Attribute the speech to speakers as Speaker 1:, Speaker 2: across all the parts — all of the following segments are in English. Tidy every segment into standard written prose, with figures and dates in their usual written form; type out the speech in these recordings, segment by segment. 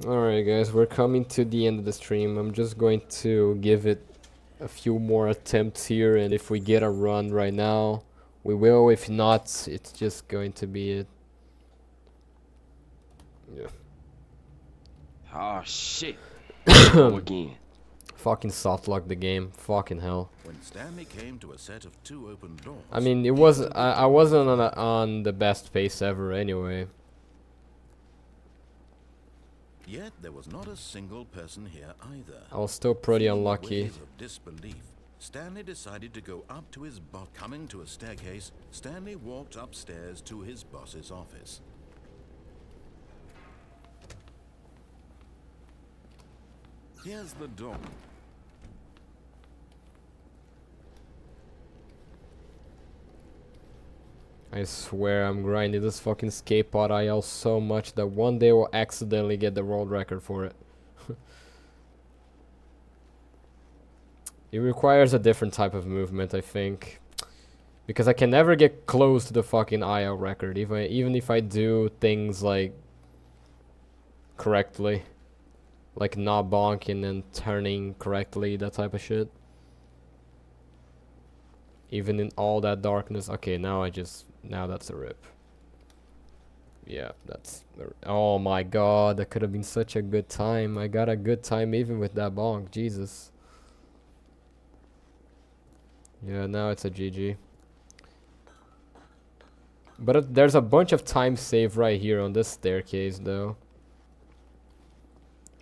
Speaker 1: Alright guys, we're coming to the end of the stream. I'm just going to give it a few more attempts here, and if we get a run right now, we will. If not, it's just going to be it. Yeah.
Speaker 2: Oh shit. Here we go again.
Speaker 1: Fucking soft lock the game. Fucking hell.
Speaker 3: When Stanley came to a set of 2 open doors,
Speaker 1: I mean, it was I wasn't on the best pace ever anyway.
Speaker 3: yet there was not a single person here either.
Speaker 1: I was still pretty
Speaker 3: Feeling a
Speaker 1: unlucky.
Speaker 3: wave of disbelief, Stanley decided to go up to his boss. Coming to a staircase, Stanley walked upstairs to his boss's office. Here's the door.
Speaker 1: I swear I'm grinding this fucking skate pod IL so much that one day we'll accidentally get the world record for it. It requires a different type of movement, I think. Because I can never get close to the fucking IL record, even if I do things like correctly. Like not bonking and turning correctly, that type of shit. Even in all that darkness. Okay, now that's a rip. Yeah, oh my god, that could have been such a good time. I got a good time even with that bonk, Jesus. Yeah, now it's a GG. But there's a bunch of time saved right here on this staircase though.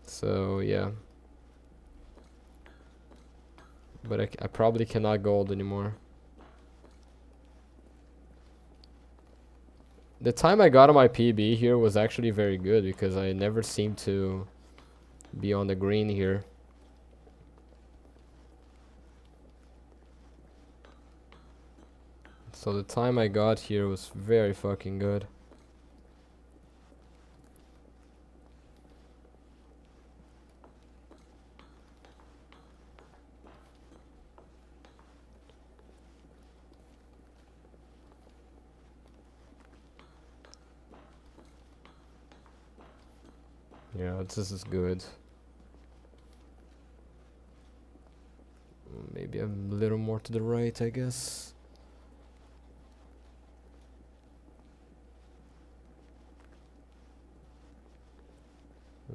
Speaker 1: So yeah. But I probably cannot gold anymore. The time I got on my PB here was actually very good because I never seemed to be on the green here. So the time I got here was very fucking good. Yeah, this is good. Maybe a little more to the right, I guess.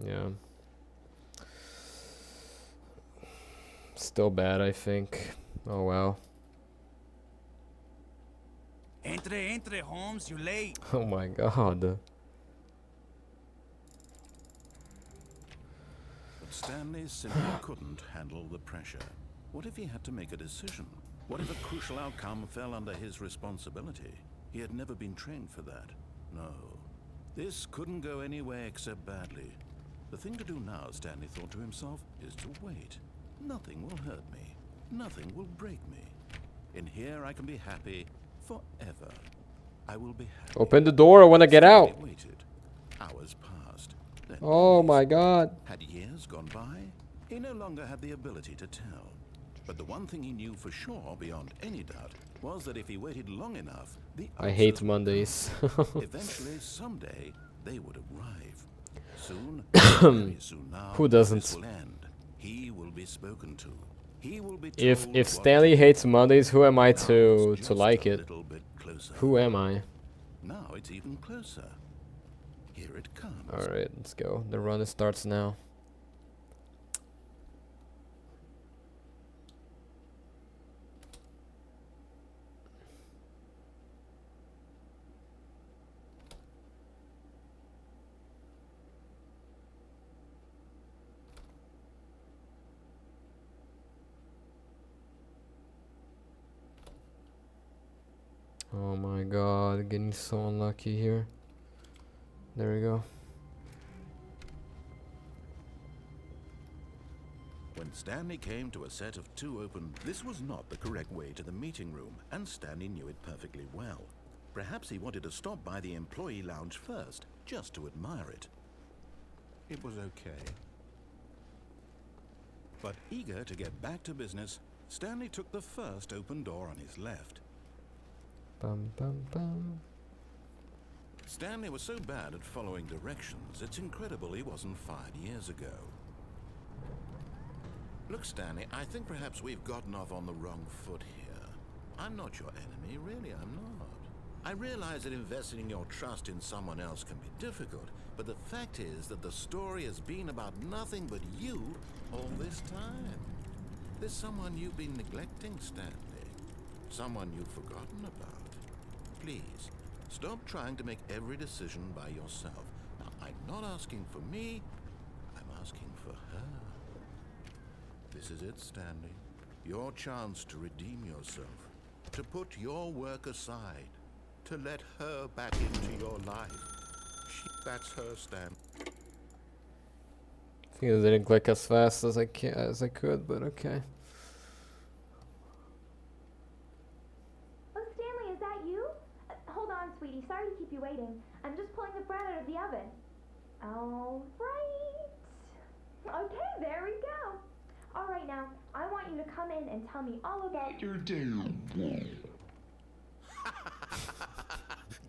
Speaker 1: Yeah. Still bad, I think. Oh well.
Speaker 4: Entre, Holmes, you're late.
Speaker 1: Oh my god.
Speaker 3: But Stanley simply couldn't handle the pressure. What if he had to make a decision? What if a crucial outcome fell under his responsibility? He had never been trained for that. No. This couldn't go anywhere except badly. The thing to do now, Stanley thought to himself, is to wait. Nothing will hurt me. Nothing will break me. In here I can be happy forever. I will be happy.
Speaker 1: Open the door, I wanna get out.
Speaker 3: Stanley waited. Hours passed. Then
Speaker 1: Oh
Speaker 3: days.
Speaker 1: my god.
Speaker 3: Had years gone by? He no longer had the ability to tell. But the one thing he knew for sure, beyond any doubt, was that if he waited long enough, the
Speaker 1: I hate
Speaker 3: answers would
Speaker 1: Mondays.
Speaker 3: come. Eventually, someday, they would arrive. Soon, very soon now,
Speaker 1: Who doesn't?
Speaker 3: this will end. He will be spoken to. He will be
Speaker 1: If
Speaker 3: told
Speaker 1: if
Speaker 3: what
Speaker 1: Stanley
Speaker 3: to
Speaker 1: hates
Speaker 3: do.
Speaker 1: Mondays, who am I
Speaker 3: Now
Speaker 1: to
Speaker 3: it's
Speaker 1: like
Speaker 3: just a
Speaker 1: it?
Speaker 3: little bit closer.
Speaker 1: Who am I?
Speaker 3: Now it's even closer. Here it comes.
Speaker 1: Alright, let's go. The run starts now. Oh my god, getting so unlucky here. There we go.
Speaker 3: When Stanley came to a set of 2 open, this was not the correct way to the meeting room, and Stanley knew it perfectly well. Perhaps he wanted to stop by the employee lounge first, just to admire it. It was okay. But eager to get back to business, Stanley took the first open door on his left.
Speaker 1: Bum bum bum.
Speaker 3: Stanley was so bad at following directions, it's incredible he wasn't fired years ago. Look, Stanley, I think perhaps we've gotten off on the wrong foot here. I'm not your enemy, really, I'm not. I realize that investing your trust in someone else can be difficult, but the fact is that the story has been about nothing but you all this time. There's someone you've been neglecting, Stanley. Someone you've forgotten about. Please, stop trying to make every decision by yourself. Now, I'm not asking for me, I'm asking for her. This is it, Stanley. Your chance to redeem yourself. To put your work aside. To let her back into your life. That's her, Stan.
Speaker 1: I think it didn't click as fast as I could, but okay.
Speaker 5: Oh, Stanley, is that you? Hold on, sweetie. Sorry to keep you waiting. I'm just pulling the bread out of the oven. All right. Okay, there we go. All right, now, I want you to come in and tell me all about your day.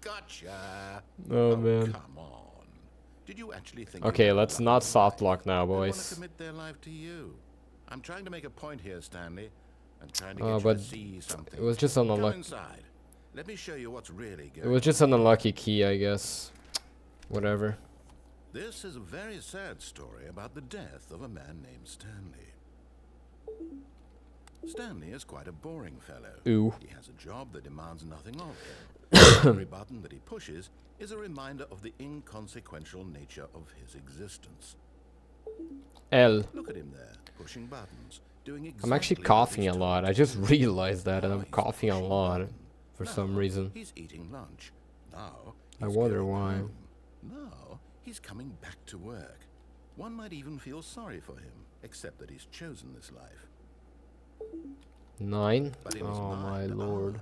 Speaker 3: Gotcha.
Speaker 1: Oh man.
Speaker 3: Come on. Did you actually think?
Speaker 1: Okay, let's not soft lock now,
Speaker 3: They want
Speaker 1: boys.
Speaker 3: to commit their life to you. I'm trying to make a point here, Stanley. I'm trying to
Speaker 1: Oh,
Speaker 3: get you
Speaker 1: but
Speaker 3: to see something.
Speaker 1: it was just an
Speaker 3: Come
Speaker 1: unlucky.
Speaker 3: inside. Let me show you what's really good.
Speaker 1: It was just an unlucky key, I guess. Whatever.
Speaker 3: This is a very sad story about the death of a man named Stanley. Stanley is quite a boring fellow.
Speaker 1: Ooh.
Speaker 3: He has a job that demands nothing of him. Every button that he pushes is a reminder of the inconsequential nature of his existence.
Speaker 1: L.
Speaker 3: Look at him there, pushing buttons, doing exactly
Speaker 1: I'm actually
Speaker 3: what
Speaker 1: coughing
Speaker 3: he's
Speaker 1: a lot.
Speaker 3: told
Speaker 1: I
Speaker 3: to
Speaker 1: just
Speaker 3: do.
Speaker 1: realized that, and
Speaker 3: Now
Speaker 1: I'm
Speaker 3: he's
Speaker 1: coughing a
Speaker 3: pushing
Speaker 1: lot
Speaker 3: button.
Speaker 1: for
Speaker 3: Now
Speaker 1: some reason.
Speaker 3: he's eating lunch. Now
Speaker 1: I
Speaker 3: he's
Speaker 1: wonder
Speaker 3: going
Speaker 1: why.
Speaker 3: home. Now he's coming back to work. One might even feel sorry for him, except that he's chosen this life.
Speaker 1: 9?
Speaker 3: But in his
Speaker 1: Oh my
Speaker 3: mind,
Speaker 1: lord.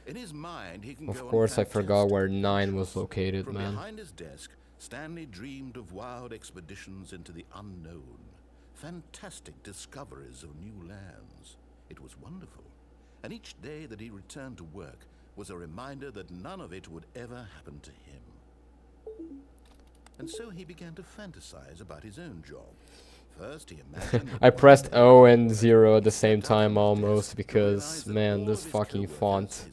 Speaker 3: in his mind, he can
Speaker 1: Of
Speaker 3: go on
Speaker 1: course I forgot where
Speaker 3: fantastic
Speaker 1: 9 was
Speaker 3: adventures.
Speaker 1: located,
Speaker 3: From
Speaker 1: man.
Speaker 3: behind his desk, Stanley dreamed of wild expeditions into the unknown, fantastic discoveries of new lands. It was wonderful. And each day that he returned to work was a reminder that none of it would ever happen to him. And so he began to fantasize about his own job. First, he imagined
Speaker 1: I pressed O and 0 at the same time almost because, man, this fucking font.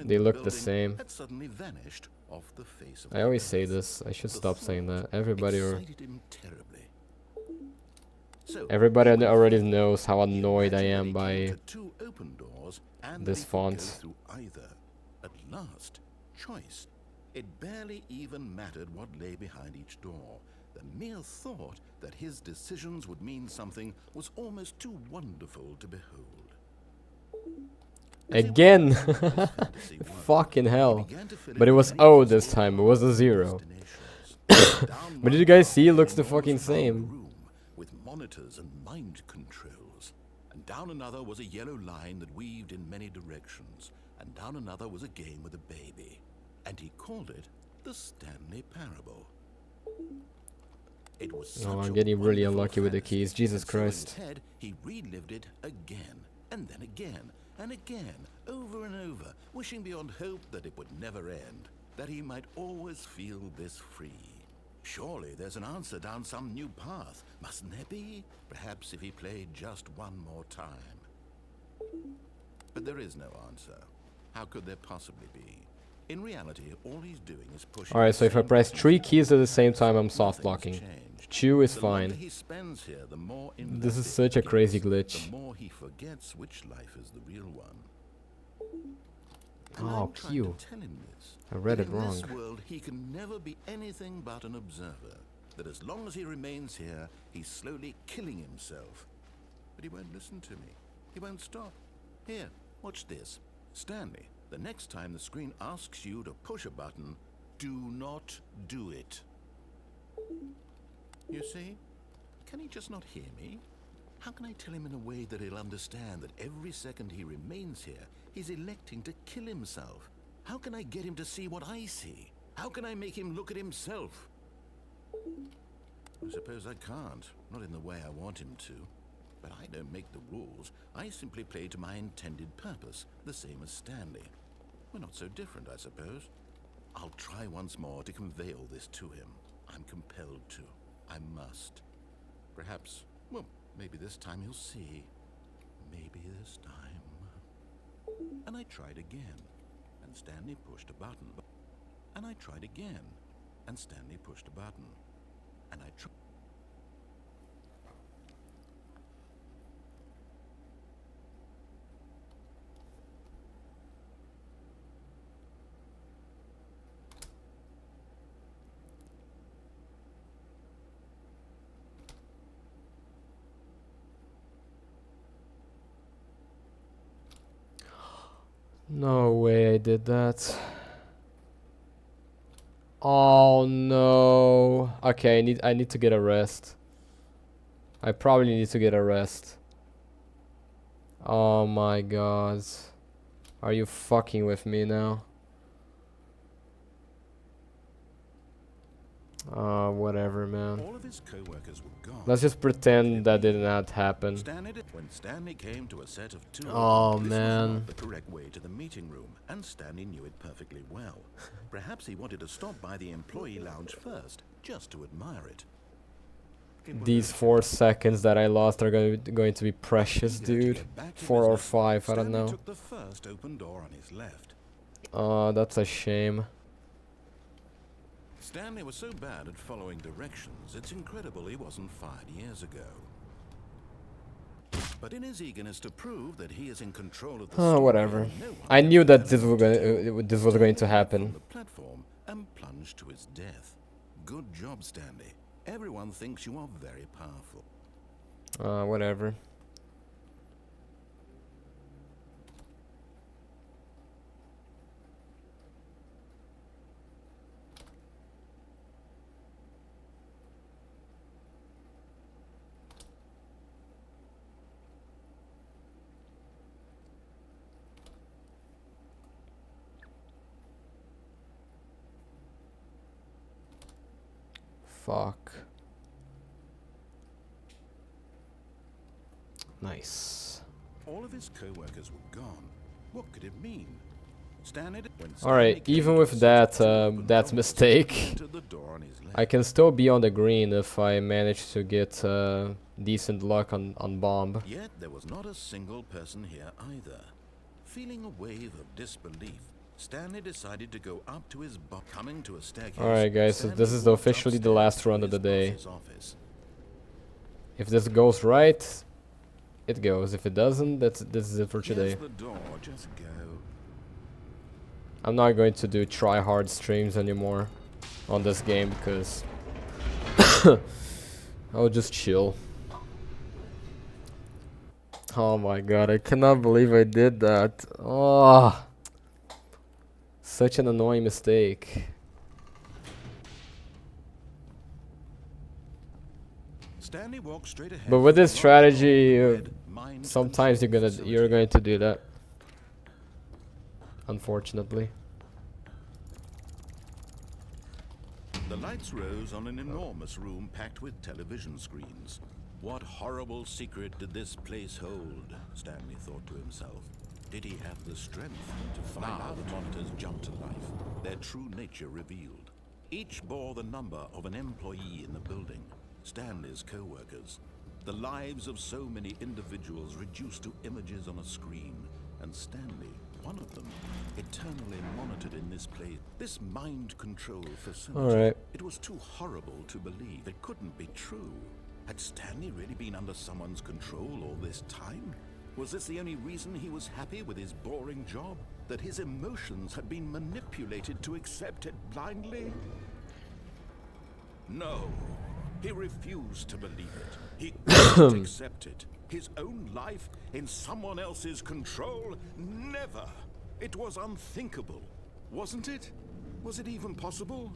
Speaker 1: They look the same.
Speaker 3: Had suddenly vanished off the face of
Speaker 1: I
Speaker 3: the
Speaker 1: always
Speaker 3: earth.
Speaker 1: say this. I should
Speaker 3: The
Speaker 1: stop saying
Speaker 3: thought
Speaker 1: that. Everybody
Speaker 3: excited him terribly. So
Speaker 1: everybody
Speaker 3: he went
Speaker 1: already
Speaker 3: further.
Speaker 1: knows how
Speaker 3: He
Speaker 1: annoyed I
Speaker 3: imagined that
Speaker 1: am
Speaker 3: he came
Speaker 1: by
Speaker 3: to two open doors and
Speaker 1: this
Speaker 3: that he could go
Speaker 1: font.
Speaker 3: through either. At last, choice. It barely even mattered what lay behind each door. The mere thought that his decisions would mean something was almost too wonderful to behold. As he
Speaker 1: Again.
Speaker 3: went through this fantasy world,
Speaker 1: Fucking
Speaker 3: he
Speaker 1: hell.
Speaker 3: began to fill
Speaker 1: But it
Speaker 3: in
Speaker 1: was
Speaker 3: many
Speaker 1: O
Speaker 3: puzzles
Speaker 1: this time. It
Speaker 3: of
Speaker 1: wasn't 0.
Speaker 3: destinations. Down
Speaker 1: But did
Speaker 3: one
Speaker 1: you guys
Speaker 3: path
Speaker 1: see? It
Speaker 3: led
Speaker 1: looks
Speaker 3: an
Speaker 1: the fucking
Speaker 3: enormous round
Speaker 1: same.
Speaker 3: room with monitors and mind controls. And down another was a yellow line that weaved in many directions. And down another was a game with a baby. And he called it the Stanley Parable. It was
Speaker 1: Oh,
Speaker 3: such
Speaker 1: I'm
Speaker 3: a
Speaker 1: getting really
Speaker 3: wonderful
Speaker 1: unlucky with the
Speaker 3: fantasy,
Speaker 1: keys. Jesus
Speaker 3: and so in his
Speaker 1: Christ.
Speaker 3: head, he relived it again, and then again, and again, over and over, wishing beyond hope that it would never end, that he might always feel this free. Surely there's an answer down some new path, mustn't there be? Perhaps if he played just one more time. But there is no answer. How could there possibly be? In reality, all he's doing is pushing.
Speaker 1: Alright, so
Speaker 3: the
Speaker 1: if I
Speaker 3: same
Speaker 1: press
Speaker 3: buttons
Speaker 1: 3
Speaker 3: over
Speaker 1: keys at the same time, I'm
Speaker 3: Nothing's
Speaker 1: soft locking.
Speaker 3: changed.
Speaker 1: Chew is
Speaker 3: The longer
Speaker 1: fine.
Speaker 3: he spends here, the more
Speaker 1: This is
Speaker 3: invested
Speaker 1: such
Speaker 3: he
Speaker 1: a crazy
Speaker 3: gets,
Speaker 1: glitch.
Speaker 3: The more he forgets which life is the real one. And
Speaker 1: Oh,
Speaker 3: I'm trying
Speaker 1: pew.
Speaker 3: to tell him this.
Speaker 1: I read
Speaker 3: that
Speaker 1: it
Speaker 3: in
Speaker 1: wrong.
Speaker 3: this world, he can never be anything but an observer. That as long as he remains here, he's slowly killing himself. But he won't listen to me. He won't stop. Here, watch this. Stanley, the next time the screen asks you to push a button, do not do it. You see? Can he just not hear me? How can I tell him in a way that he'll understand that every second he remains here, he's electing to kill himself? How can I get him to see what I see? How can I make him look at himself? I suppose I can't, not in the way I want him to. But I don't make the rules. I simply play to my intended purpose, the same as Stanley. We're not so different, I suppose. I'll try once more to convey all this to him. I'm compelled to. I must. Perhaps, well, maybe this time he'll see. Maybe this time. And I tried again, and Stanley pushed a button. And I tried again, and Stanley pushed a button. And I tried.
Speaker 1: No way I did that. Oh no. Okay, I need to get a rest. I probably need to get a rest. Oh my god. Are you fucking with me now? Whatever, man.
Speaker 3: All of his co-workers were gone.
Speaker 1: Let's just pretend that did not happen.
Speaker 3: When Stanley came to a set of two,
Speaker 1: Oh,
Speaker 3: this
Speaker 1: man.
Speaker 3: was not the correct way to the meeting room, and Stanley knew it perfectly well. Perhaps he wanted to stop by the employee lounge first, just to admire it.
Speaker 1: These 4 seconds that I lost are going to be precious, dude. 4 or 5, I don't
Speaker 3: Stanley
Speaker 1: know.
Speaker 3: took the first open door on his left.
Speaker 1: That's a shame.
Speaker 3: Stanley was so bad at following directions, it's incredible he wasn't fired years ago. But in his eagerness to prove that he is in control of the story,
Speaker 1: Whatever.
Speaker 3: no one
Speaker 1: I knew that
Speaker 3: ever
Speaker 1: this was going to
Speaker 3: Stanley
Speaker 1: happen.
Speaker 3: from the platform and plunged to his death. Good job, Stanley. Everyone thinks you are very powerful.
Speaker 1: Whatever. Fuck. Nice.
Speaker 3: All of his co-workers were gone. What could it mean?
Speaker 1: Alright, even with that that mistake, I can still be on the green if I manage to get decent luck on bomb.
Speaker 3: Yet there was not a single person here either. Feeling a wave of disbelief, Stanley decided to go up to his box, coming to a staircase.
Speaker 1: Alright guys, so this is officially the last run of the day. If this goes right, it goes. If it doesn't, this is it for today.
Speaker 3: The door, just go.
Speaker 1: I'm not going to do try hard streams anymore on this game because I'll just chill. Oh my god, I cannot believe I did that. Oh, such an annoying mistake.
Speaker 3: Stanley walked straight ahead.
Speaker 1: But with this strategy, sometimes you're going to do that. Unfortunately.
Speaker 3: The lights rose on an enormous room packed with television screens. What horrible secret did this place hold? Stanley thought to himself. Did he have the strength to find out? The monitors jumped to life, their true nature revealed. Each bore the number of an employee in the building, Stanley's co-workers. The lives of so many individuals reduced to images on a screen, and Stanley, one of them, eternally monitored in this place. This mind control facility.
Speaker 1: Alright.
Speaker 3: It was too horrible to believe. It couldn't be true. Had Stanley really been under someone's control all this time? Was this the only reason he was happy with his boring job? That his emotions had been manipulated to accept it blindly? No. He refused to believe it. He couldn't accept it. His own life in someone else's control? Never. It was unthinkable, wasn't it? Was it even possible?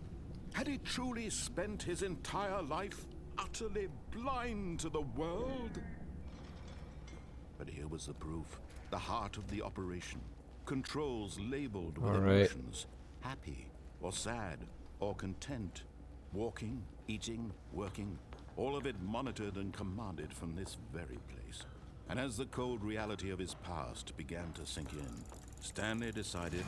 Speaker 3: Had he truly spent his entire life utterly blind to the world? But here was the proof. The heart of the operation. Controls labeled with emotions. Happy, or sad, or content. Walking, eating, working. All of it monitored and commanded from this very place. And as the cold reality of his past began to sink in, Stanley decided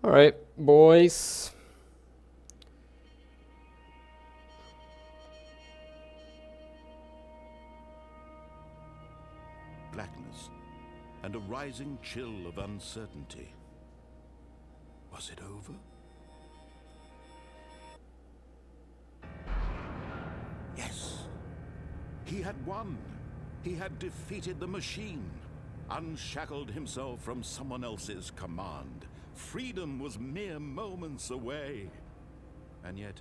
Speaker 1: Alright, boys.
Speaker 3: Blackness and a rising chill of uncertainty. Was it over? Yes. He had won. He had defeated the machine, unshackled himself from someone else's command. Freedom was mere moments away. And yet,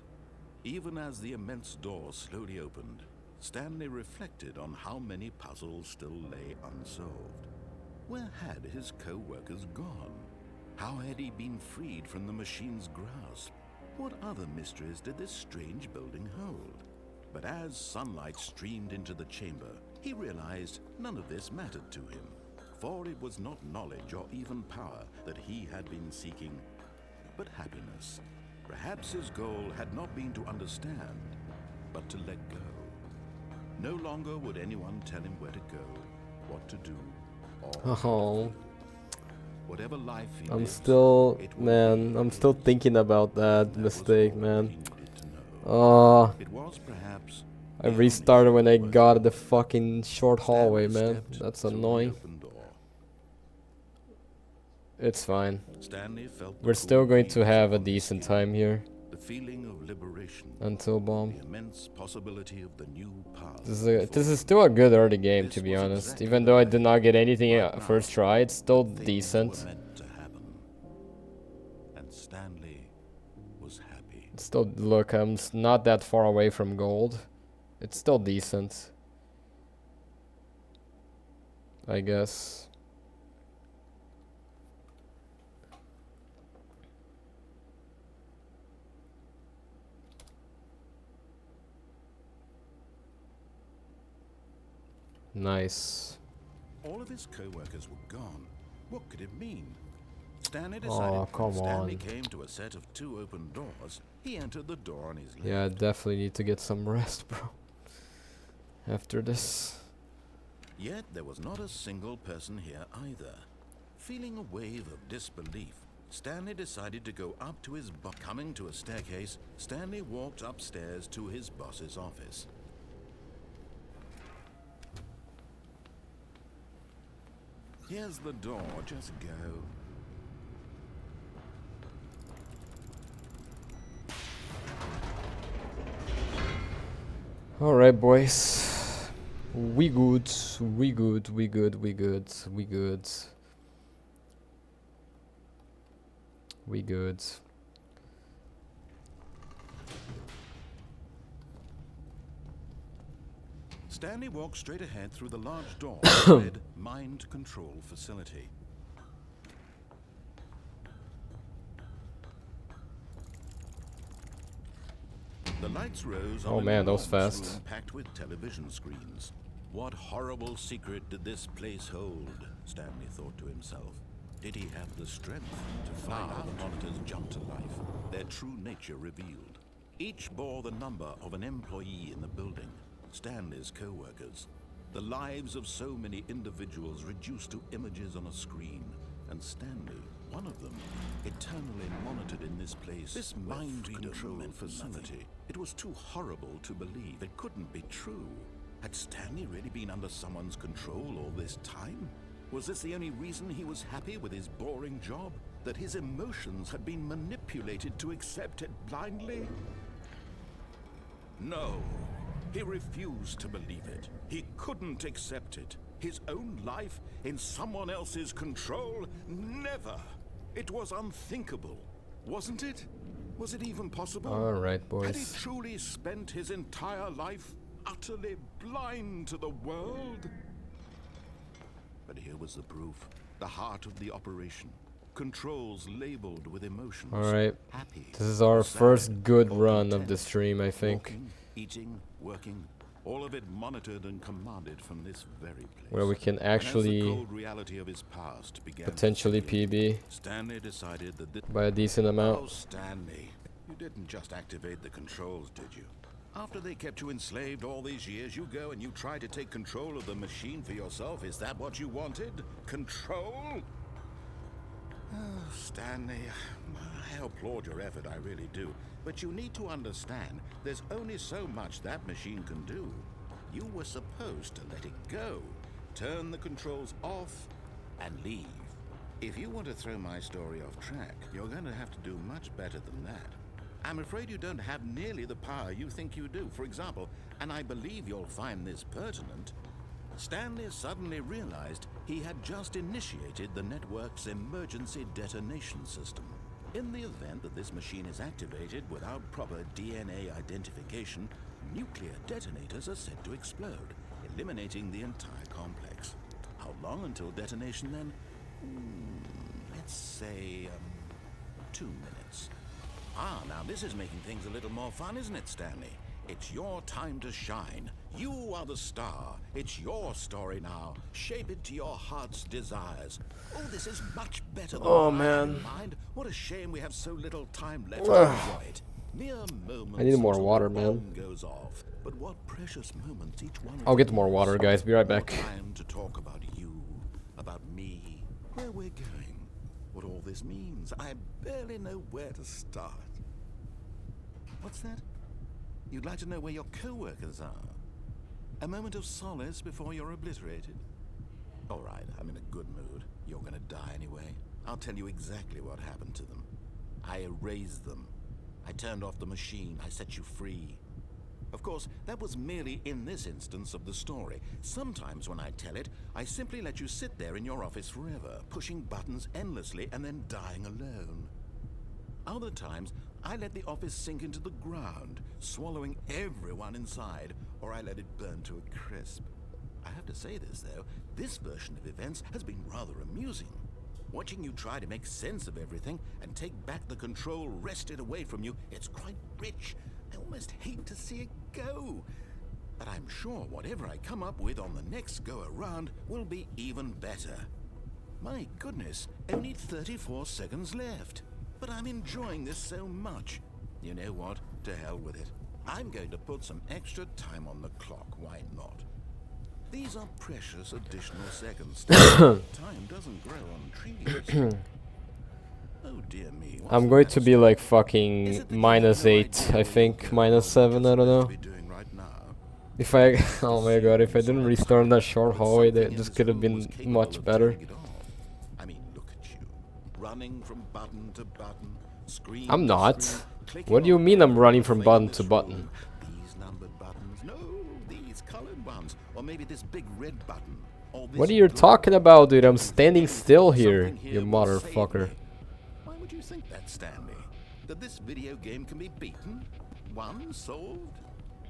Speaker 3: even as the immense door slowly opened, Stanley reflected on how many puzzles still lay unsolved. Where had his co-workers gone? How had he been freed from the machine's grasp? What other mysteries did this strange building hold? But as sunlight streamed into the chamber, he realized none of this mattered to him, for it was not knowledge or even power that he had been seeking, but happiness. Perhaps his goal had not been to understand, but to let go. No longer would anyone tell him where to go, what to do, or
Speaker 1: Oh,
Speaker 3: whatever life he
Speaker 1: I'm
Speaker 3: lived,
Speaker 1: still,
Speaker 3: it would
Speaker 1: man,
Speaker 3: be
Speaker 1: I'm still
Speaker 3: his.
Speaker 1: thinking about that
Speaker 3: That was
Speaker 1: mistake,
Speaker 3: all
Speaker 1: man.
Speaker 3: he needed to know. It was perhaps
Speaker 1: I
Speaker 3: the only
Speaker 1: restarted when I
Speaker 3: worth
Speaker 1: got
Speaker 3: it.
Speaker 1: the fucking short hallway,
Speaker 3: Stanley
Speaker 1: man.
Speaker 3: stepped
Speaker 1: That's
Speaker 3: through the
Speaker 1: annoying.
Speaker 3: open door.
Speaker 1: It's fine.
Speaker 3: Stanley felt the
Speaker 1: We're still
Speaker 3: cool
Speaker 1: going to
Speaker 3: breeze
Speaker 1: have a
Speaker 3: upon his
Speaker 1: decent
Speaker 3: skin,
Speaker 1: time here
Speaker 3: the feeling of liberation,
Speaker 1: until bomb.
Speaker 3: the immense possibility of the new path.
Speaker 1: This is still a good early game,
Speaker 3: This
Speaker 1: to be
Speaker 3: was
Speaker 1: honest.
Speaker 3: exactly
Speaker 1: Even
Speaker 3: the
Speaker 1: though I
Speaker 3: way
Speaker 1: did not get anything
Speaker 3: right now
Speaker 1: first try, it's still
Speaker 3: things
Speaker 1: decent.
Speaker 3: were meant to happen. And Stanley was happy.
Speaker 1: Still, look, I'm not that far away from gold. It's still decent, I guess. Nice.
Speaker 3: All of his co-workers were gone. What could it mean? Stanley
Speaker 1: Aw,
Speaker 3: decided when
Speaker 1: come
Speaker 3: Stanley
Speaker 1: on.
Speaker 3: came to a set of 2 open doors, he entered the door on his left.
Speaker 1: Yeah, I definitely need to get some rest, bro. After this.
Speaker 3: Yet there was not a single person here either. Feeling a wave of disbelief, Stanley decided to go up to his boss. Coming to a staircase, Stanley walked upstairs to his boss's office. Here's the door, just go.
Speaker 1: Alright, boys. We good. We good. We good. We good. We good. We good.
Speaker 3: Stanley walked straight ahead through the large door that read Mind Control Facility. The lights rose on
Speaker 1: Oh
Speaker 3: an
Speaker 1: man, that was
Speaker 3: enormous
Speaker 1: fast.
Speaker 3: room packed with television screens. What horrible secret did this place hold? Stanley thought to himself. Did he have the strength to find out? The monitors jumped to life, their true nature revealed. Each bore the number of an employee in the building, Stanley's co-workers. The lives of so many individuals reduced to images on a screen, and Stanley, one of them, eternally monitored in this place, this mind control facility. It was too horrible to believe. It couldn't be true. Had Stanley really been under someone's control all this time? Was this the only reason he was happy with his boring job? That his emotions had been manipulated to accept it blindly? No. He refused to believe it. He couldn't accept it. His own life in someone else's control? Never. It was unthinkable, wasn't it? Was it even possible?
Speaker 1: Alright,
Speaker 3: Had he
Speaker 1: boys.
Speaker 3: truly spent his entire life utterly blind to the world? But here was the proof. The heart of the operation. Controls labeled with emotions.
Speaker 1: Alright.
Speaker 3: Happy.
Speaker 1: This is our
Speaker 3: sad,
Speaker 1: first good
Speaker 3: or
Speaker 1: run of
Speaker 3: content.
Speaker 1: the stream, I think.
Speaker 3: Walking, eating, working, all of it monitored and commanded from this very place.
Speaker 1: Where we can
Speaker 3: And as the
Speaker 1: actually
Speaker 3: cold reality of his past began to
Speaker 1: potentially
Speaker 3: sink in,
Speaker 1: PB
Speaker 3: Stanley decided that this.
Speaker 1: by a decent
Speaker 3: Oh,
Speaker 1: amount.
Speaker 3: Stanley, you didn't just activate the controls, did you? After they kept you enslaved all these years, you go and you try to take control of the machine for yourself. Is that what you wanted? Control? Oh, Stanley, I applaud your effort, I really do. But you need to understand, there's only so much that machine can do. You were supposed to let it go, turn the controls off, and leave. If you want to throw my story off track, you're going to have to do much better than that. I'm afraid you don't have nearly the power you think you do. For example, and I believe you'll find this pertinent, Stanley suddenly realized he had just initiated the network's emergency detonation system. In the event that this machine is activated without proper DNA identification, nuclear detonators are said to explode, eliminating the entire complex. How long until detonation then? Let's say, 2 minutes. Ah, now this is making things a little more fun, isn't it, Stanley? It's your time to shine. You are the star. It's your story now. Shape it to your heart's desires. Oh, this is much better than
Speaker 1: Oh,
Speaker 3: what I had
Speaker 1: man.
Speaker 3: in mind. What a shame we have so little time left to enjoy it. Mere moments
Speaker 1: I need more
Speaker 3: until
Speaker 1: water,
Speaker 3: the
Speaker 1: man.
Speaker 3: bomb goes off. But what precious moments each one of
Speaker 1: I'll get
Speaker 3: them
Speaker 1: more
Speaker 3: is.
Speaker 1: water, guys. Be right
Speaker 3: More
Speaker 1: back.
Speaker 3: time to talk about you, about me, where we're going, what all this means. I barely know where to start. What's that? You'd like to know where your co-workers are? A moment of solace before you're obliterated? All right, I'm in a good mood. You're gonna die anyway. I'll tell you exactly what happened to them. I erased them. I turned off the machine. I set you free. Of course, that was merely in this instance of the story. Sometimes when I tell it, I simply let you sit there in your office forever, pushing buttons endlessly and then dying alone. Other times, I let the office sink into the ground, swallowing everyone inside, or I let it burn to a crisp. I have to say this, though, this version of events has been rather amusing. Watching you try to make sense of everything and take back the control wrested away from you, it's quite rich. I almost hate to see it go. But I'm sure whatever I come up with on the next go-around will be even better. My goodness, only 34 seconds left. But I'm enjoying this so much. You know what? To hell with it. I'm going to put some extra time on the clock. Why not? These are precious additional seconds. Time doesn't grow on trees. Oh dear me. what's
Speaker 1: I'm
Speaker 3: the
Speaker 1: going
Speaker 3: matter,
Speaker 1: to be
Speaker 3: Stanley?
Speaker 1: like
Speaker 3: Is
Speaker 1: fucking
Speaker 3: it that you have
Speaker 1: -8,
Speaker 3: no idea
Speaker 1: I
Speaker 3: where you're
Speaker 1: think,
Speaker 3: going or
Speaker 1: -7, I
Speaker 3: just
Speaker 1: don't know.
Speaker 3: about to be doing right now?
Speaker 1: If I,
Speaker 3: It's
Speaker 1: oh
Speaker 3: the
Speaker 1: my god, if I
Speaker 3: same
Speaker 1: didn't
Speaker 3: sort of
Speaker 1: restart
Speaker 3: time,
Speaker 1: that short
Speaker 3: but
Speaker 1: hallway,
Speaker 3: something
Speaker 1: that
Speaker 3: in
Speaker 1: this
Speaker 3: this
Speaker 1: could have
Speaker 3: room was
Speaker 1: been
Speaker 3: capable
Speaker 1: much
Speaker 3: of
Speaker 1: better.
Speaker 3: turning it off. I mean, look at you, running from button to button, screen
Speaker 1: I'm
Speaker 3: to
Speaker 1: not.
Speaker 3: screen, clicking
Speaker 1: What do you
Speaker 3: on
Speaker 1: mean I'm
Speaker 3: every
Speaker 1: running
Speaker 3: little
Speaker 1: from
Speaker 3: thing in
Speaker 1: button
Speaker 3: this
Speaker 1: to button?
Speaker 3: room. These numbered buttons, no, these colored ones, or maybe this big red button. Or
Speaker 1: What
Speaker 3: this
Speaker 1: are you
Speaker 3: blue
Speaker 1: talking
Speaker 3: one.
Speaker 1: about, dude? I'm
Speaker 3: If
Speaker 1: standing
Speaker 3: anything,
Speaker 1: still here,
Speaker 3: something
Speaker 1: you
Speaker 3: here will save
Speaker 1: motherfucker.
Speaker 3: me. Why would you think that, Stanley? That this video game can be beaten? Won? Solved?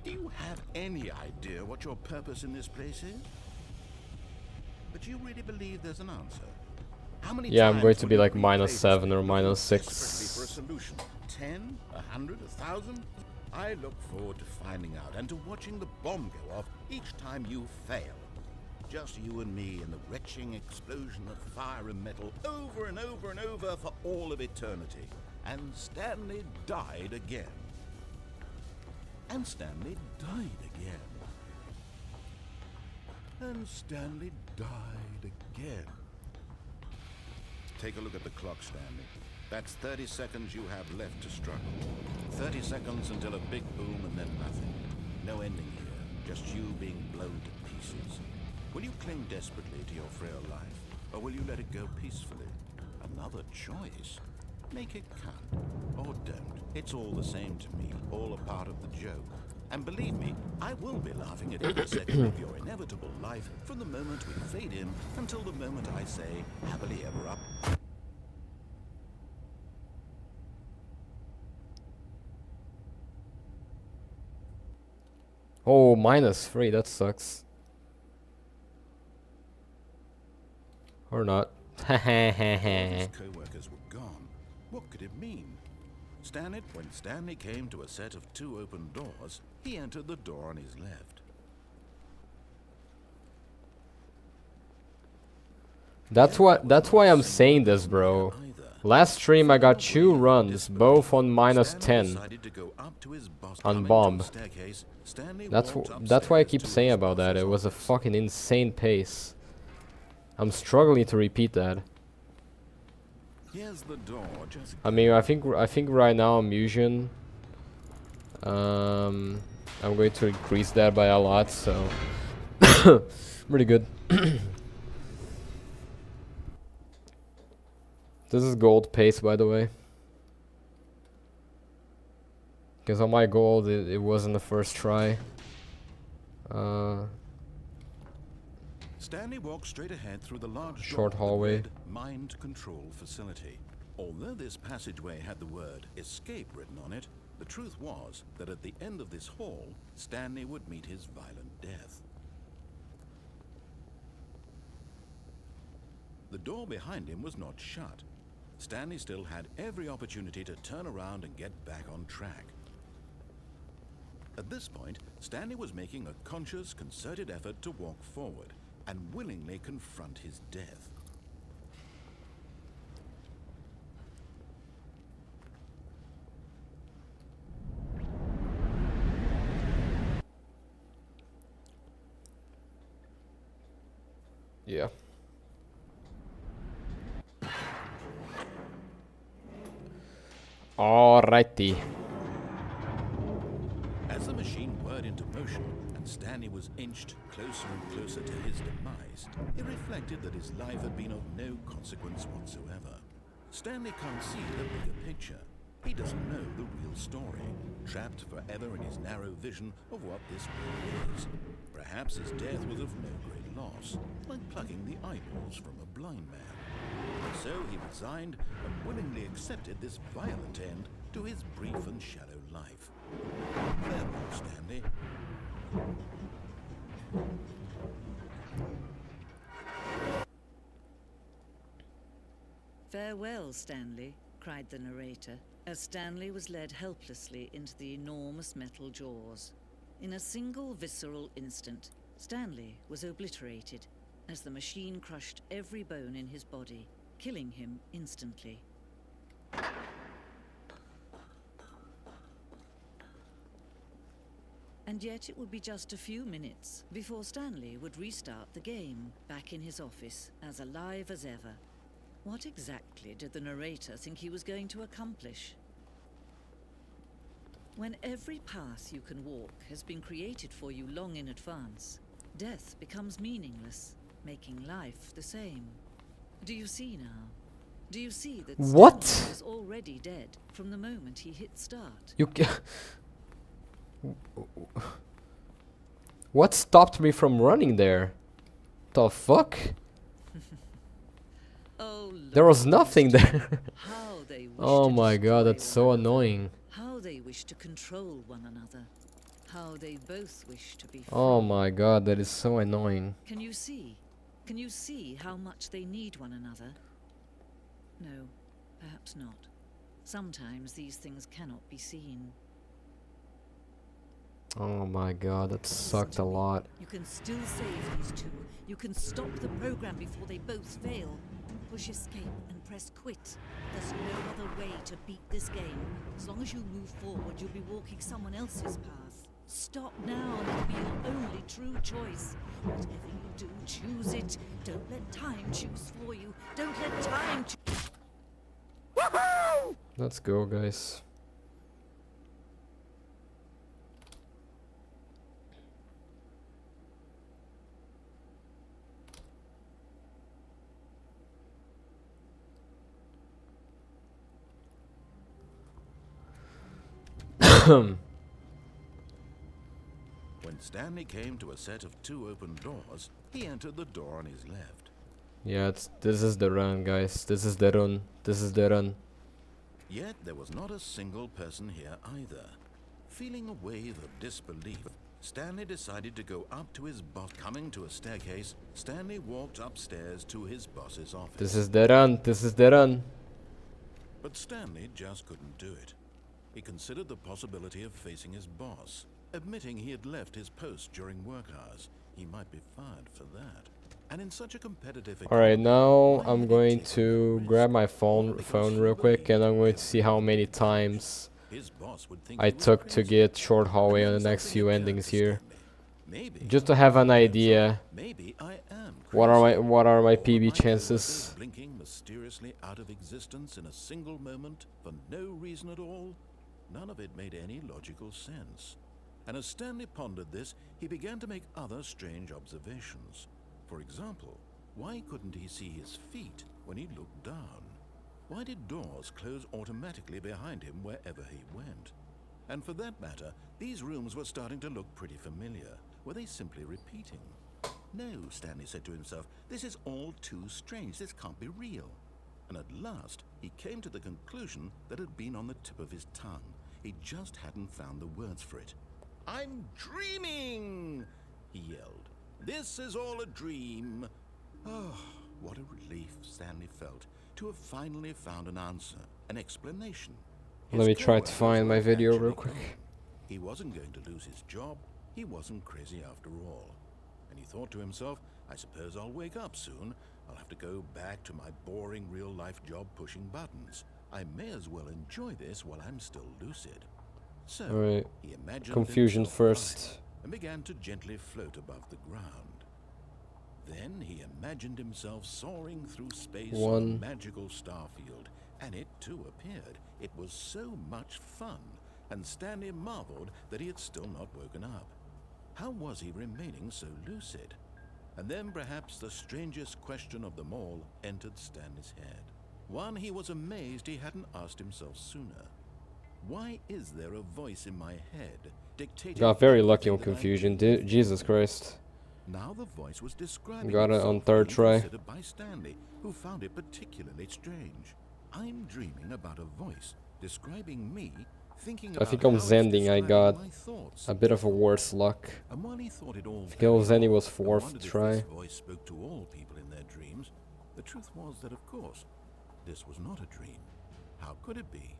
Speaker 3: Do you have any idea what your purpose in this place is? But you really believe there's an answer? How many
Speaker 1: Yeah, I'm
Speaker 3: times
Speaker 1: going to
Speaker 3: will
Speaker 1: be
Speaker 3: you
Speaker 1: like
Speaker 3: replay this
Speaker 1: -7 or
Speaker 3: looking desperately for a
Speaker 1: -6.
Speaker 3: solution? 10? 100? 1,000? I look forward to finding out and to watching the bomb go off each time you fail. Just you and me in the retching explosion of fire and metal over and over and over for all of eternity. And Stanley died again. And Stanley died again. And Stanley died again. Take a look at the clock, Stanley. That's 30 seconds you have left to struggle. 30 seconds until a big boom and then nothing. No ending here, just you being blown to pieces. Will you cling desperately to your frail life, or will you let it go peacefully? Another choice. Make it count, or don't. It's all the same to me, all a part of the joke. And believe me, I will be laughing at every second of your inevitable life from the moment we fade in until the moment I say, happily ever up.
Speaker 1: Oh, -3, that sucks. Or not.
Speaker 3: All his co-workers were gone. What could it mean? When Stanley came to a set of 2 open doors, he entered the door on his left.
Speaker 1: That's why I'm saying this, bro. Last stream I got 2 runs, both on -10 on bomb. That's why I keep saying about that. It was a fucking insane pace. I'm struggling to repeat that.
Speaker 3: Here's the door. Just
Speaker 1: I mean, I think right now I'm Musion. I'm going to increase that by a lot, so really good. This is gold pace, by the way. Because on my gold, it wasn't the first try.
Speaker 3: Stanley walked straight ahead through the large
Speaker 1: Short
Speaker 3: door
Speaker 1: hallway.
Speaker 3: that read Mind Control Facility. Although this passageway had the word escape written on it, the truth was that at the end of this hall, Stanley would meet his violent death. The door behind him was not shut. Stanley still had every opportunity to turn around and get back on track. At this point, Stanley was making a conscious, concerted effort to walk forward and willingly confront his death.
Speaker 1: Yeah. Alrighty.
Speaker 3: As the machine whirred into motion and Stanley was inched closer and closer to his demise, he reflected that his life had been of no consequence whatsoever. Stanley can't see the bigger picture. He doesn't know the real story, trapped forever in his narrow vision of what this world is. Perhaps his death was of no great loss, like plucking the eyeballs from a blind man. And so he resigned and willingly accepted this violent end to his brief and shallow life. Farewell, Stanley.
Speaker 6: Farewell, Stanley, cried the narrator, as Stanley was led helplessly into the enormous metal jaws. In a single visceral instant, Stanley was obliterated as the machine crushed every bone in his body, killing him instantly. And yet it would be just a few minutes before Stanley would restart the game, back in his office, as alive as ever. What exactly did the narrator think he was going to accomplish? When every path you can walk has been created for you long in advance, death becomes meaningless, making life the same. Do you see now? Do you see that
Speaker 1: What?
Speaker 6: Stanley was already dead from the moment he hit start?
Speaker 1: You What stopped me from running there? The fuck?
Speaker 6: Oh,
Speaker 1: There was
Speaker 6: Lord,
Speaker 1: nothing there.
Speaker 6: how they wish
Speaker 1: Oh
Speaker 6: to
Speaker 1: my god,
Speaker 6: destroy
Speaker 1: that's so
Speaker 6: one another.
Speaker 1: annoying.
Speaker 6: How they wish to control one another. How they both wish to be free.
Speaker 1: Oh my god, that is so annoying.
Speaker 6: Can you see? Can you see how much they need one another? No, perhaps not. Sometimes these things cannot be seen.
Speaker 1: Oh my god, that sucked a lot.
Speaker 6: You can still save these two. You can stop the program before they both fail. Push escape and press quit. There's no other way to beat this game. As long as you move forward, you'll be walking someone else's path. Stop now and it'll be your only true choice. Whatever you do, choose it. Don't let time choose for you. Don't let time choose.
Speaker 1: Let's go, guys.
Speaker 3: When Stanley came to a set of two open doors, he entered the door on his left.
Speaker 1: Yeah, this is the run, guys. This is the run. This is the run.
Speaker 3: Yet there was not a single person here either. Feeling a wave of disbelief, Stanley decided to go up to his boss. Coming to a staircase, Stanley walked upstairs to his boss's office.
Speaker 1: This is the run. This is the run.
Speaker 3: But Stanley just couldn't do it. He considered the possibility of facing his boss, admitting he had left his post during work hours. He might be fired for that. And in such a competitive
Speaker 1: Alright,
Speaker 3: economy,
Speaker 1: now
Speaker 3: why
Speaker 1: I'm
Speaker 3: would he
Speaker 1: going
Speaker 3: take
Speaker 1: to
Speaker 3: that risk?
Speaker 1: grab my
Speaker 3: All because
Speaker 1: phone
Speaker 3: he
Speaker 1: real quick, and I'm going to
Speaker 3: believed
Speaker 1: see how many times
Speaker 3: his boss would think
Speaker 1: I
Speaker 3: he was
Speaker 1: took to
Speaker 3: crazy.
Speaker 1: get short hallway
Speaker 3: And
Speaker 1: on the
Speaker 3: then
Speaker 1: next
Speaker 3: something
Speaker 1: few
Speaker 3: occurred
Speaker 1: endings
Speaker 3: to
Speaker 1: here.
Speaker 3: Stanley. Maybe
Speaker 1: Just to have an idea.
Speaker 3: Maybe I am man
Speaker 1: What are
Speaker 3: crazy?
Speaker 1: my
Speaker 3: Or
Speaker 1: PB
Speaker 3: my
Speaker 1: chances?
Speaker 3: coworkers blinking mysteriously out of existence in a single moment for no reason at all? None of it made any logical sense. And as Stanley pondered this, he began to make other strange observations. For example, why couldn't he see his feet when he looked down? Why did doors close automatically behind him wherever he went? And for that matter, these rooms were starting to look pretty familiar. Were they simply repeating? No, Stanley said to himself, this is all too strange. This can't be real. And at last, he came to the conclusion that had been on the tip of his tongue. He just hadn't found the words for it. I'm dreaming, he yelled. This is all a dream. Oh, what a relief Stanley felt to have finally found an answer, an explanation.
Speaker 1: Let me
Speaker 3: His
Speaker 1: try to
Speaker 3: coworkers
Speaker 1: find my
Speaker 3: were
Speaker 1: video
Speaker 3: actually
Speaker 1: real quick.
Speaker 3: gone. He wasn't going to lose his job. He wasn't crazy after all. And he thought to himself, I suppose I'll wake up soon. I'll have to go back to my boring real-life job pushing buttons. I may as well enjoy this while I'm still lucid. So,
Speaker 1: Alright.
Speaker 3: he imagined
Speaker 1: Confusion
Speaker 3: himself
Speaker 1: first.
Speaker 3: flying and began to gently float above the ground. Then he imagined himself soaring through space on
Speaker 1: One.
Speaker 3: a magical star field, and it too appeared. It was so much fun, and Stanley marveled that he had still not woken up. How was he remaining so lucid? And then perhaps the strangest question of them all entered Stanley's head. One he was amazed he hadn't asked himself sooner. Why is there a voice in my head dictating...
Speaker 1: Got very lucky on
Speaker 3: everything that I
Speaker 1: confusion.
Speaker 3: do?
Speaker 1: Jesus Christ.
Speaker 3: Now the voice was describing
Speaker 1: Got it
Speaker 3: itself
Speaker 1: on third
Speaker 3: being
Speaker 1: try.
Speaker 3: considered by Stanley, who found it particularly strange. I'm dreaming about a voice describing me, thinking
Speaker 1: I
Speaker 3: about
Speaker 1: think on
Speaker 3: how it's
Speaker 1: Zending I
Speaker 3: describing
Speaker 1: got
Speaker 3: my thoughts.
Speaker 1: a bit of a worse luck.
Speaker 3: And while he thought it all
Speaker 1: I think on
Speaker 3: very
Speaker 1: Zending
Speaker 3: odd
Speaker 1: was
Speaker 3: and
Speaker 1: fourth
Speaker 3: wondered if
Speaker 1: try.
Speaker 3: this voice spoke to all people in their dreams, the truth was that, of course, this was not a dream. How could it be?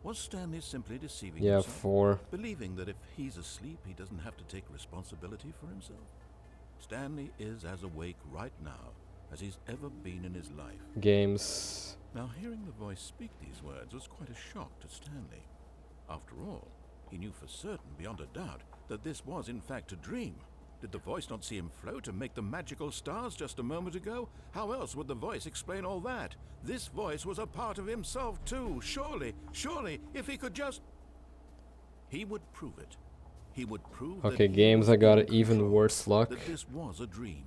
Speaker 3: Was Stanley simply deceiving
Speaker 1: Yeah,
Speaker 3: himself?
Speaker 1: 4.
Speaker 3: Believing that if he's asleep, he doesn't have to take responsibility for himself? Stanley is as awake right now as he's ever been in his life.
Speaker 1: Games.
Speaker 3: Now, hearing the voice speak these words was quite a shock to Stanley. After all, he knew for certain, beyond a doubt, that this was in fact a dream. Did the voice not see him float and make the magical stars just a moment ago? How else would the voice explain all that? This voice was a part of himself too. Surely, if he could just... He would prove it. He would prove that
Speaker 1: Okay,
Speaker 3: he
Speaker 1: games
Speaker 3: was
Speaker 1: I got
Speaker 3: in
Speaker 1: even
Speaker 3: control,
Speaker 1: worse luck.
Speaker 3: that this was a dream.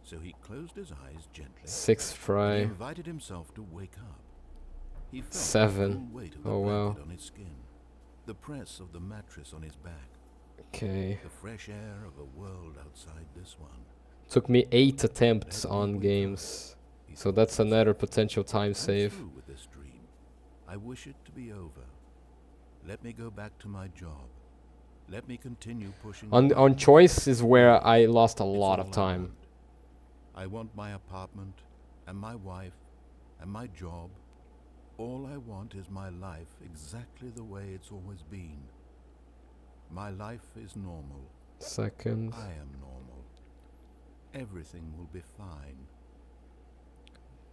Speaker 3: So he closed his eyes gently.
Speaker 1: 6th
Speaker 3: And he
Speaker 1: try.
Speaker 3: invited himself to wake up. He felt
Speaker 1: 7.
Speaker 3: the cool weight of the
Speaker 1: Oh, wow.
Speaker 3: blanket on his skin, the press of the mattress on his back,
Speaker 1: Okay.
Speaker 3: the fresh air of a world outside this one.
Speaker 1: Took me 8 attempts on games.
Speaker 3: He
Speaker 1: So
Speaker 3: thought
Speaker 1: that's
Speaker 3: to
Speaker 1: another
Speaker 3: himself,
Speaker 1: potential time
Speaker 3: "I'm
Speaker 1: save.
Speaker 3: through with this dream. I wish it to be over. Let me go back to my job. Let me continue pushing.
Speaker 1: On
Speaker 3: buttons.
Speaker 1: choice is where I lost a
Speaker 3: It's
Speaker 1: lot
Speaker 3: all
Speaker 1: of
Speaker 3: I
Speaker 1: time.
Speaker 3: want. I want my apartment and my wife and my job. All I want is my life exactly the way it's always been. My life is normal.
Speaker 1: 2nd.
Speaker 3: I am normal. Everything will be fine.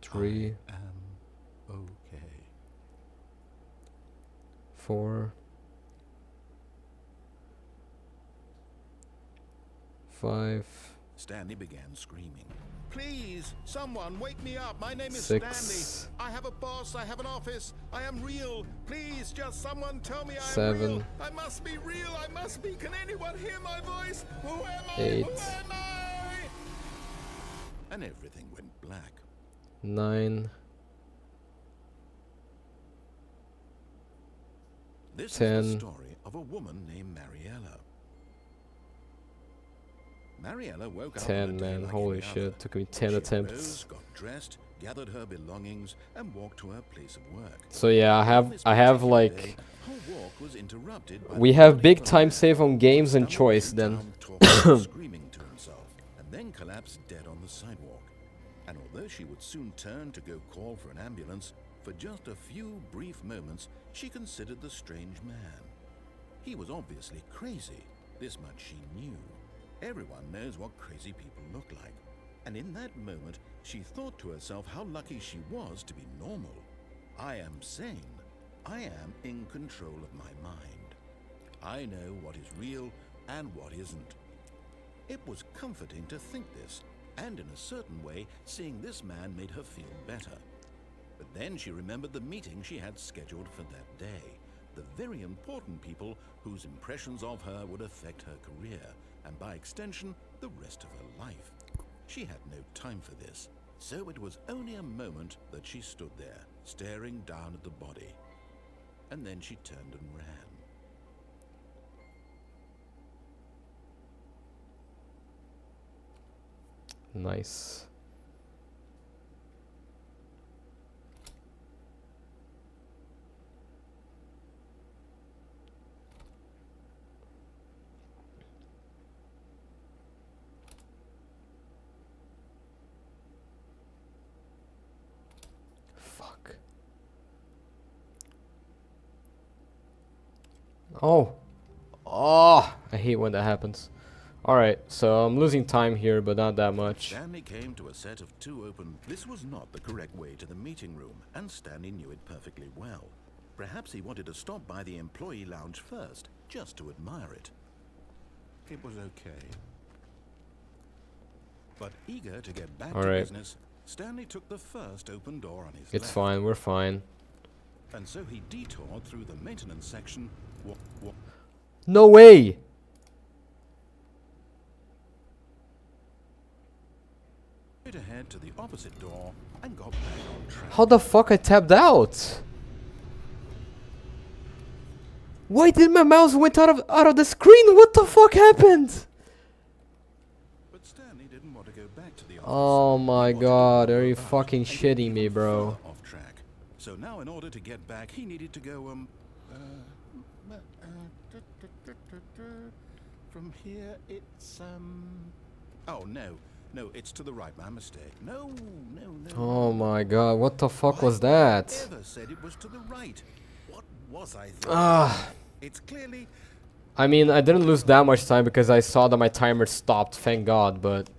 Speaker 1: 3.
Speaker 3: I am okay.
Speaker 1: 4. 5.
Speaker 3: Stanley began screaming. Please, someone wake me up. My name is
Speaker 1: 6.
Speaker 3: Stanley. I have a boss. I have an office. I am real. Please, just someone tell me I am
Speaker 1: 7.
Speaker 3: real. I must be real. I must be. Can anyone hear my voice? Who am I?
Speaker 1: 8.
Speaker 3: Who am I? And everything went black.
Speaker 1: 9.
Speaker 3: This is
Speaker 1: 10.
Speaker 3: the story of a woman named Mariella. Mariella woke up on
Speaker 1: 10,
Speaker 3: a day
Speaker 1: man.
Speaker 3: like
Speaker 1: Holy
Speaker 3: any
Speaker 1: shit.
Speaker 3: other.
Speaker 1: Took me 10
Speaker 3: She
Speaker 1: attempts.
Speaker 3: arose, got dressed, gathered her belongings, and walked to her place of work.
Speaker 1: So yeah,
Speaker 3: On this
Speaker 1: I have
Speaker 3: particular
Speaker 1: like
Speaker 3: day, her walk was interrupted by
Speaker 1: we
Speaker 3: the
Speaker 1: have
Speaker 3: body
Speaker 1: big
Speaker 3: of a
Speaker 1: time
Speaker 3: man
Speaker 1: save on
Speaker 3: who
Speaker 1: games and
Speaker 3: stumbled
Speaker 1: choice
Speaker 3: through
Speaker 1: then.
Speaker 3: town talking and screaming to himself, and then collapsed dead on the sidewalk. And although she would soon turn to go call for an ambulance, for just a few brief moments she considered the strange man. He was obviously crazy. This much she knew. Everyone knows what crazy people look like. And in that moment, she thought to herself how lucky she was to be normal. I am sane. I am in control of my mind. I know what is real and what isn't. It was comforting to think this, And in a certain way, seeing this man made her feel better. But then she remembered the meeting she had scheduled for that day. The very important people whose impressions of her would affect her career, and by extension, the rest of her life. She had no time for this, so it was only a moment that she stood there, staring down at the body. And then she turned and ran.
Speaker 1: Nice. Fuck. Oh. Oh, I hate when that happens. Alright, so I'm losing time here, but not that much.
Speaker 3: Stanley came to a set of two open. This was not the correct way to the meeting room, and Stanley knew it perfectly well. Perhaps he wanted to stop by the employee lounge first, just to admire it. It was okay. But eager to get back to business, Stanley took the first open door on his
Speaker 1: It's
Speaker 3: left.
Speaker 1: fine, we're fine.
Speaker 3: And so he detoured through the maintenance section.
Speaker 1: No way!
Speaker 3: Straight ahead to the opposite door and got back on track.
Speaker 1: How the fuck I tapped out? Why did my mouse went out of the screen? What the fuck happened?
Speaker 3: But Stanley didn't want to go back to the office.
Speaker 1: Oh my
Speaker 3: He wanted to
Speaker 1: god,
Speaker 3: walk
Speaker 1: are you
Speaker 3: about
Speaker 1: fucking
Speaker 3: and get
Speaker 1: shitting
Speaker 3: even
Speaker 1: me, bro?
Speaker 3: further off track. So now in order to get back, he needed to go from here it's oh no, it's to the right. My mistake. No.
Speaker 1: Oh my god, what the fuck was
Speaker 3: Why
Speaker 1: that?
Speaker 3: Ever said it was to the right? What was I thinking?
Speaker 1: Ah,
Speaker 3: It's clearly
Speaker 1: I mean, I didn't lose that much time because I saw that my timer stopped, thank god, but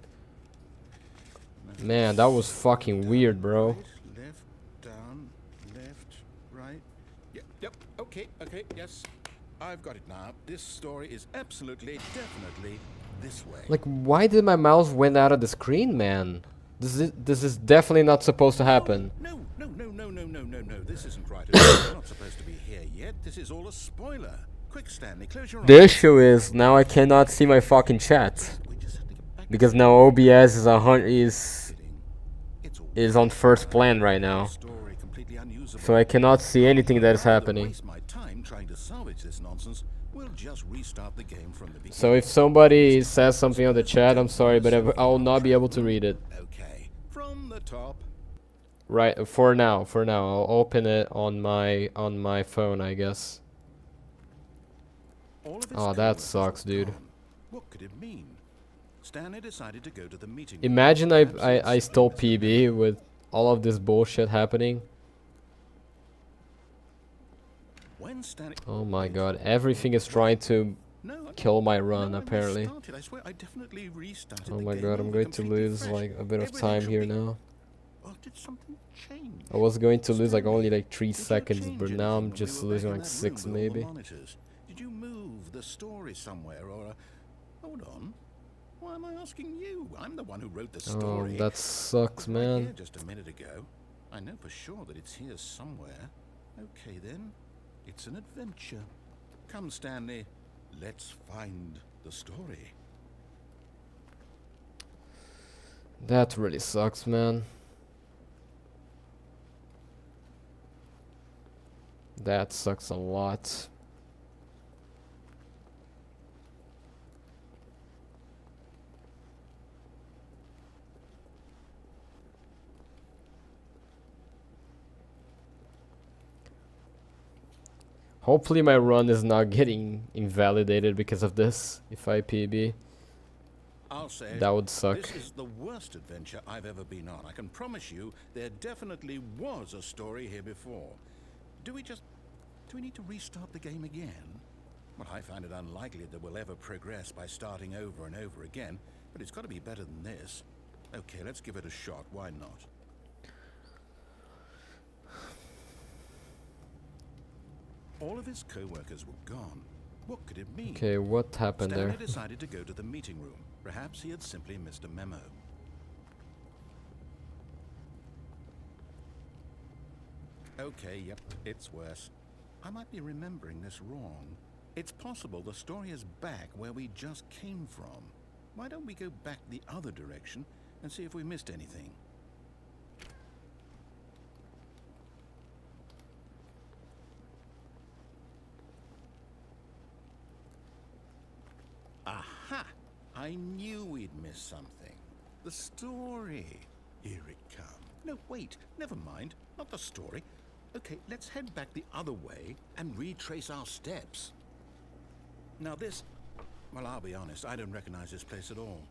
Speaker 1: man, that was fucking weird, bro.
Speaker 3: right, left, down, left, right. Yep. Okay. Yes, I've got it now. This story is absolutely, definitely this way.
Speaker 1: Like, why did my mouse went out of the screen, man? This is definitely not supposed to happen.
Speaker 3: No. This isn't right at all. We're not supposed to be here yet. This is all a spoiler. Quick, Stanley, close your
Speaker 1: The
Speaker 3: eyes.
Speaker 1: issue is now I cannot see my fucking chat
Speaker 3: We just have to get back
Speaker 1: because now OBS is
Speaker 3: It's all
Speaker 1: is on first plan right now,
Speaker 3: story completely unusable.
Speaker 1: so I cannot see anything that is
Speaker 3: Rather than
Speaker 1: happening.
Speaker 3: waste my time trying to salvage this nonsense, we'll just restart the game from the beginning.
Speaker 1: So if somebody says something on the chat, I'm sorry, but I will not be able to read it.
Speaker 3: Okay, from the top.
Speaker 1: Right, for now, I'll open it on my phone, I guess.
Speaker 3: All of his
Speaker 1: Oh, that
Speaker 3: coworkers
Speaker 1: sucks,
Speaker 3: were
Speaker 1: dude.
Speaker 3: gone. What could it mean? Stanley decided to go to the meeting.
Speaker 1: Imagine I stole PB with all of this bullshit happening.
Speaker 3: When Stanley
Speaker 1: Oh my god, everything is trying to kill my run, apparently.
Speaker 3: I swear I definitely restarted
Speaker 1: Oh
Speaker 3: the
Speaker 1: my
Speaker 3: game
Speaker 1: god, I'm
Speaker 3: over
Speaker 1: going to
Speaker 3: completely
Speaker 1: lose
Speaker 3: fresh.
Speaker 1: like a bit of
Speaker 3: Everything
Speaker 1: time
Speaker 3: should
Speaker 1: here
Speaker 3: be-
Speaker 1: now.
Speaker 3: Oh, did something change?
Speaker 1: I was going to lose like
Speaker 3: Stanley,
Speaker 1: only like 3
Speaker 3: did you
Speaker 1: seconds,
Speaker 3: change
Speaker 1: but now I'm
Speaker 3: anything when
Speaker 1: just
Speaker 3: we were back
Speaker 1: losing
Speaker 3: in
Speaker 1: like
Speaker 3: that
Speaker 1: 6
Speaker 3: room with all the
Speaker 1: maybe.
Speaker 3: monitors? Did you move the story somewhere or hold on? Why am I asking you? I'm the one who wrote the
Speaker 1: Oh,
Speaker 3: story.
Speaker 1: that sucks,
Speaker 3: It was right here
Speaker 1: man.
Speaker 3: just a minute ago. I know for sure that it's here somewhere. Okay then, it's an adventure. Come, Stanley, let's find the story.
Speaker 1: That really sucks, man. That sucks a lot. Hopefully my run is not getting invalidated because of this, if I PB.
Speaker 3: I'll say
Speaker 1: That would suck.
Speaker 3: this is the worst adventure I've ever been on. I can promise you there definitely was a story here before. Do we need to restart the game again? Well, I find it unlikely that we'll ever progress by starting over and over again, but it's got to be better than this. Okay, let's give it a shot. Why not? All of his co-workers were gone. What could it mean?
Speaker 1: Okay, what happened
Speaker 3: Stanley
Speaker 1: there?
Speaker 3: decided to go to the meeting room. Perhaps he had simply missed a memo. Okay, yep, it's worse. I might be remembering this wrong. It's possible the story is back where we just came from. Why don't we go back the other direction and see if we missed anything? Aha! I knew we'd missed something. The story. Here it comes. No, wait, never mind. Not the story. Okay, let's head back the other way and retrace our steps. Now this... Well, I'll be honest, I don't recognize this place at all.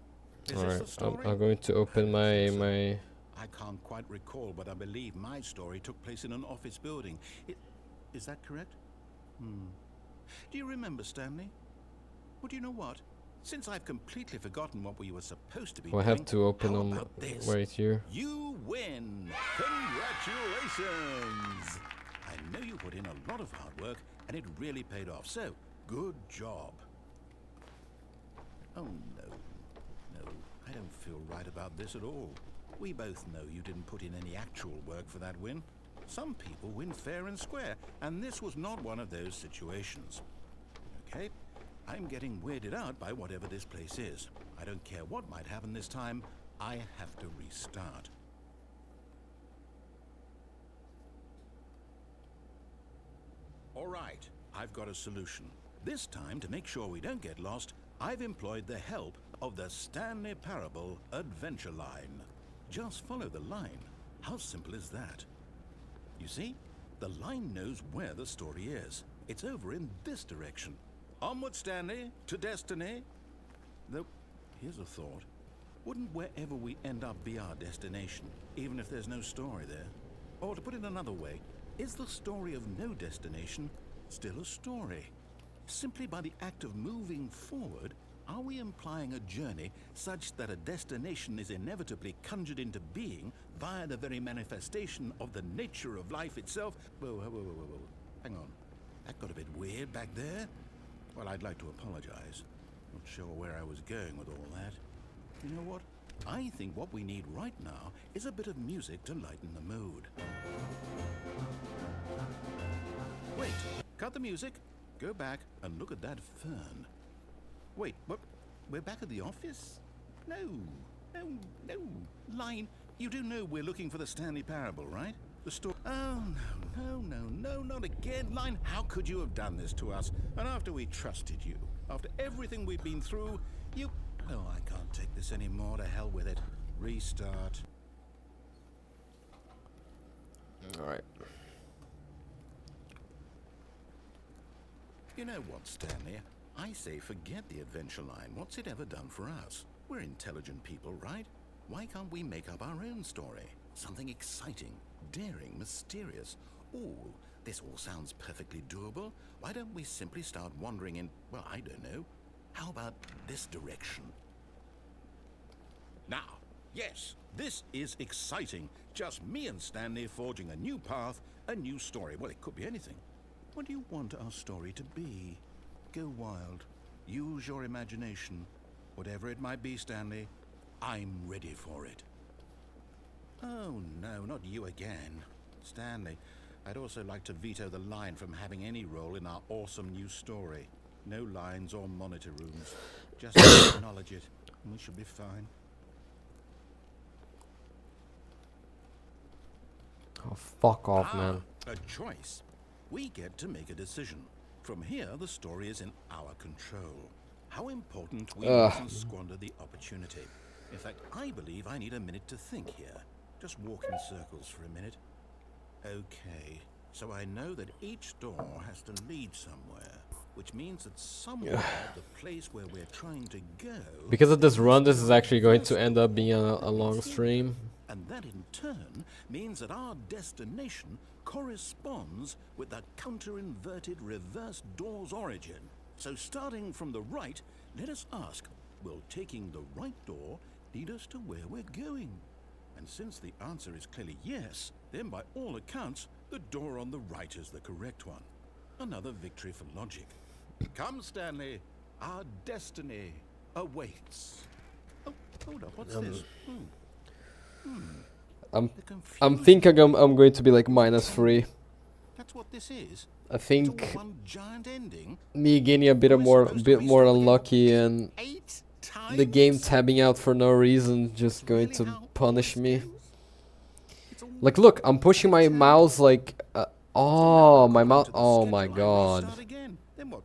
Speaker 3: Is this the
Speaker 1: Alright,
Speaker 3: story?
Speaker 1: I'm going to open my
Speaker 3: I can't quite recall, but I believe my story took place in an office building. Is that correct? Do you remember, Stanley? Well, do you know what? Since I've completely forgotten what we were supposed to be
Speaker 1: Well, I
Speaker 3: doing,
Speaker 1: have to open
Speaker 3: how
Speaker 1: on
Speaker 3: about this?
Speaker 1: right here.
Speaker 3: You win! Congratulations! I know you put in a lot of hard work, and it really paid off, so good job. Oh, no, I don't feel right about this at all. We both know you didn't put in any actual work for that win. Some people win fair and square, and this was not one of those situations. Okay, I'm getting weirded out by whatever this place is. I don't care what might happen this time, I have to restart. All right, I've got a solution. This time, to make sure we don't get lost, I've employed the help of the Stanley Parable Adventure Line. Just follow the line. How simple is that? You see, the line knows where the story is. It's over in this direction. Onward, Stanley, to destiny. Though, here's a thought. Wouldn't wherever we end up be our destination, even if there's no story there? Or to put it another way, is the story of no destination still a story? Simply by the act of moving forward, are we implying a journey such that a destination is inevitably conjured into being via the very manifestation of the nature of life itself? Whoa. Hang on. That got a bit weird back there. Well, I'd like to apologize. Not sure where I was going with all that. You know what? I think what we need right now is a bit of music to lighten the mood. Wait, cut the music, go back and look at that fern. Wait, what? We're back at the office? No. Line, you do know we're looking for the Stanley Parable, right? The story. Oh, no, not again. Line, how could you have done this to us? And after we trusted you, after everything we've been through, you... Oh, I can't take this anymore. To hell with it. Restart.
Speaker 1: Alright.
Speaker 3: You know what, Stanley? I say forget the adventure line. What's it ever done for us? We're intelligent people, right? Why can't we make up our own story? Something exciting, daring, mysterious. Ooh, this all sounds perfectly doable. Why don't we simply start wandering in, well, I don't know. How about this direction? Now, yes, this is exciting. Just me and Stanley forging a new path, a new story. Well, it could be anything. What do you want our story to be? Go wild. Use your imagination. Whatever it might be, Stanley, I'm ready for it. Oh, no, not you again. Stanley, I'd also like to veto the line from having any role in our awesome new story. No lines or monitor rooms. Just acknowledge it, and we should be fine.
Speaker 1: Oh, fuck off, man.
Speaker 3: A choice. We get to make a decision. From here, the story is in our control. How important we mustn't squander the opportunity. In fact, I believe I need a minute to think here. Just walk in circles for a minute. Okay, so I know that each door has to lead somewhere, which means that somewhere the place where we're trying to go...
Speaker 1: Because of this run, this is actually going to end up being a long stream.
Speaker 3: And that in turn means that our destination corresponds with the counter-inverted reverse door's origin. So starting from the right, let us ask, will taking the right door lead us to where we're going? And since the answer is clearly yes, then by all accounts, the door on the right is the correct one. Another victory for logic. Come, Stanley, our destiny awaits. Oh, hold up, what's this?
Speaker 1: I'm
Speaker 3: The
Speaker 1: thinking I'm going to be like -3.
Speaker 3: That's what this is.
Speaker 1: I
Speaker 3: It's
Speaker 1: think
Speaker 3: all one giant ending.
Speaker 1: me getting a bit
Speaker 3: We're
Speaker 1: more
Speaker 3: supposed to restart the game
Speaker 1: unlucky and
Speaker 3: 8
Speaker 1: the game
Speaker 3: times?
Speaker 1: tabbing out for no reason just
Speaker 3: That's
Speaker 1: going
Speaker 3: really
Speaker 1: to
Speaker 3: how
Speaker 1: punish
Speaker 3: this
Speaker 1: me.
Speaker 3: goes? It's all
Speaker 1: Like, look, I'm pushing my
Speaker 3: tab.
Speaker 1: mouse like
Speaker 3: So now
Speaker 1: oh, my
Speaker 3: according
Speaker 1: mouse.
Speaker 3: to the
Speaker 1: Oh my
Speaker 3: schedule, I
Speaker 1: god.
Speaker 3: restart again. Then what?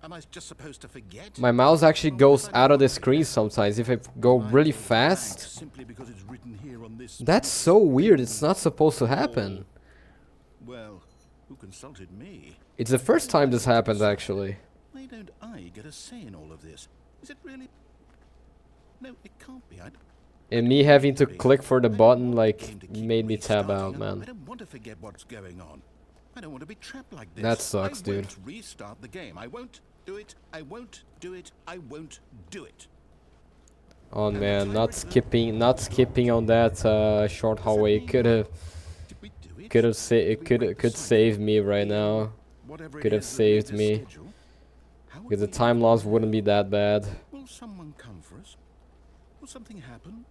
Speaker 3: Am I just supposed to forget?
Speaker 1: My mouse actually
Speaker 3: Well, what
Speaker 1: goes
Speaker 3: if I
Speaker 1: out
Speaker 3: don't
Speaker 1: of the
Speaker 3: want to
Speaker 1: screen
Speaker 3: forget?
Speaker 1: sometimes if I go
Speaker 3: Mine
Speaker 1: really
Speaker 3: goes blank
Speaker 1: fast.
Speaker 3: simply because it's written here on this
Speaker 1: That's
Speaker 3: piece
Speaker 1: so
Speaker 3: of
Speaker 1: weird.
Speaker 3: paper.
Speaker 1: It's not supposed to happen.
Speaker 3: Well, who consulted me?
Speaker 1: It's the first time this happens actually.
Speaker 3: Why don't I get a say in all of this? Is it really? No, it can't be.
Speaker 1: And me having to click for the
Speaker 3: I don't
Speaker 1: button
Speaker 3: want the
Speaker 1: like
Speaker 3: game to keep
Speaker 1: made me tab
Speaker 3: restarting,
Speaker 1: out,
Speaker 3: and
Speaker 1: man.
Speaker 3: I don't want to forget what's going on. I don't want to be trapped like this.
Speaker 1: That sucks,
Speaker 3: I
Speaker 1: dude.
Speaker 3: won't restart the game. I won't do it. I won't do it. I won't do it.
Speaker 1: Oh man, not skipping on that short hallway could have
Speaker 3: Did we do it?
Speaker 1: could
Speaker 3: Did we
Speaker 1: could
Speaker 3: reconcile
Speaker 1: save me right now.
Speaker 3: whatever it
Speaker 1: Could have
Speaker 3: is that made
Speaker 1: saved
Speaker 3: this
Speaker 1: me.
Speaker 3: schedule? How would
Speaker 1: Because the
Speaker 3: we
Speaker 1: time
Speaker 3: ever
Speaker 1: loss
Speaker 3: do
Speaker 1: wouldn't be that bad.
Speaker 3: Will someone come for us? Will something happen?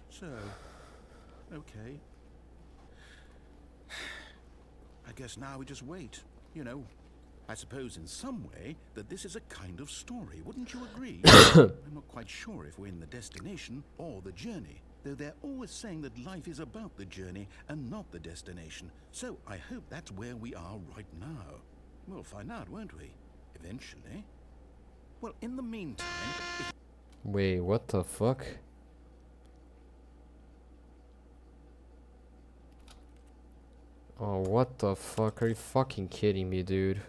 Speaker 3: So, okay. I guess now we just wait. You know, I suppose in some way that this is a kind of story. Wouldn't you agree? I'm not quite sure if we're in the destination or the journey. Though they're always saying that life is about the journey and not the destination. So I hope that's where we are right now. We'll find out, won't we? Eventually. Well, in the meantime, if
Speaker 1: Wait, what the fuck? Oh, what the fuck? Are you fucking kidding me, dude?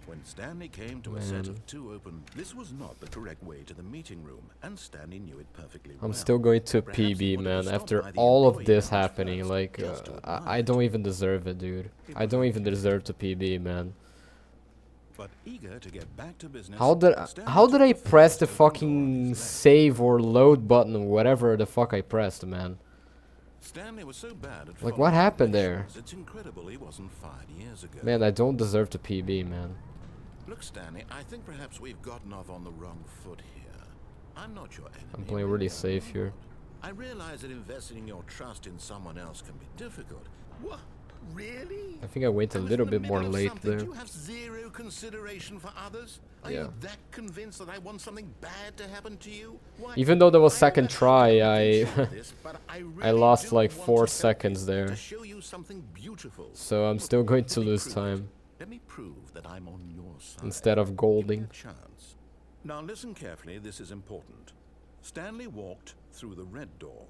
Speaker 3: when Stanley came to a set of two open, this was not the correct way to the meeting room, and Stanley knew it perfectly well.
Speaker 1: I'm still going to
Speaker 3: Perhaps he
Speaker 1: PB,
Speaker 3: wanted to
Speaker 1: man.
Speaker 3: stop
Speaker 1: After
Speaker 3: by the
Speaker 1: all of
Speaker 3: employee
Speaker 1: this
Speaker 3: lounge
Speaker 1: happening,
Speaker 3: first,
Speaker 1: like,
Speaker 3: just to
Speaker 1: I
Speaker 3: admire
Speaker 1: don't
Speaker 3: it.
Speaker 1: even deserve it, dude. I don't even deserve to PB, man.
Speaker 3: But eager to get back to business,
Speaker 1: How did
Speaker 3: Stanley
Speaker 1: I
Speaker 3: took the
Speaker 1: press the
Speaker 3: first open door on
Speaker 1: fucking
Speaker 3: his left.
Speaker 1: save or load button, whatever the fuck I pressed, man?
Speaker 3: Stanley was so bad at
Speaker 1: Like, what
Speaker 3: following
Speaker 1: happened there?
Speaker 3: directions, it's incredible he wasn't fired years ago.
Speaker 1: Man, I don't deserve to PB, man.
Speaker 3: Look, Stanley, I think perhaps we've gotten off on the wrong foot here. I'm not your enemy.
Speaker 1: I'm playing really safe here.
Speaker 3: I realize that investing your trust in someone else can be difficult. What? Really?
Speaker 1: I think I went a
Speaker 3: I was
Speaker 1: little
Speaker 3: in the
Speaker 1: bit more
Speaker 3: middle of
Speaker 1: late
Speaker 3: something.
Speaker 1: there.
Speaker 3: Do you have zero consideration for others? Are
Speaker 1: Yeah.
Speaker 3: you that convinced that I want something bad to happen to you? Why,
Speaker 1: Even though there was
Speaker 3: I know
Speaker 1: second
Speaker 3: that I'm
Speaker 1: try,
Speaker 3: gonna
Speaker 1: I
Speaker 3: make sure of this, but I
Speaker 1: I
Speaker 3: really
Speaker 1: lost
Speaker 3: do
Speaker 1: like
Speaker 3: want
Speaker 1: 4
Speaker 3: to help
Speaker 1: seconds
Speaker 3: you,
Speaker 1: there.
Speaker 3: to show you something beautiful.
Speaker 1: So I'm
Speaker 3: Look,
Speaker 1: still going
Speaker 3: let
Speaker 1: to
Speaker 3: me
Speaker 1: lose
Speaker 3: prove it.
Speaker 1: time
Speaker 3: Let me prove that I'm on your side.
Speaker 1: instead of
Speaker 3: Give me
Speaker 1: golding.
Speaker 3: a chance. Now listen carefully, this is important. Stanley walked through the red door.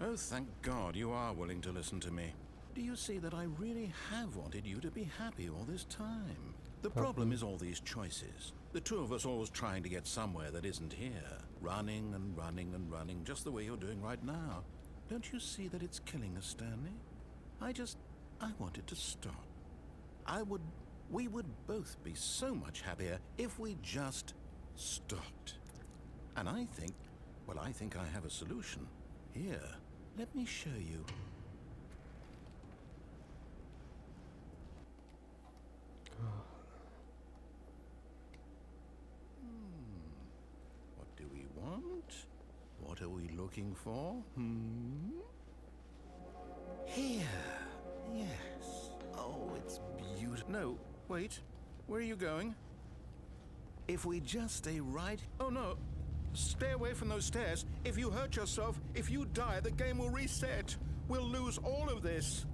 Speaker 3: Oh, thank God you are willing to listen to me. Do you see that I really have wanted you to be happy all this time? The problem is all these choices. The two of us always trying to get somewhere that isn't here. Running and running and running, just the way you're doing right now. Don't you see that it's killing us, Stanley? I wanted to stop. We would both be so much happier if we just stopped. And I think I have a solution. Here, let me show you. What do we want? What are we looking for? Here. Yes. Oh, it's beautiful. No, wait. Where are you going? If we just stay right... Oh, no. Stay away from those stairs. If you hurt yourself, if you die, the game will reset. We'll lose all of this.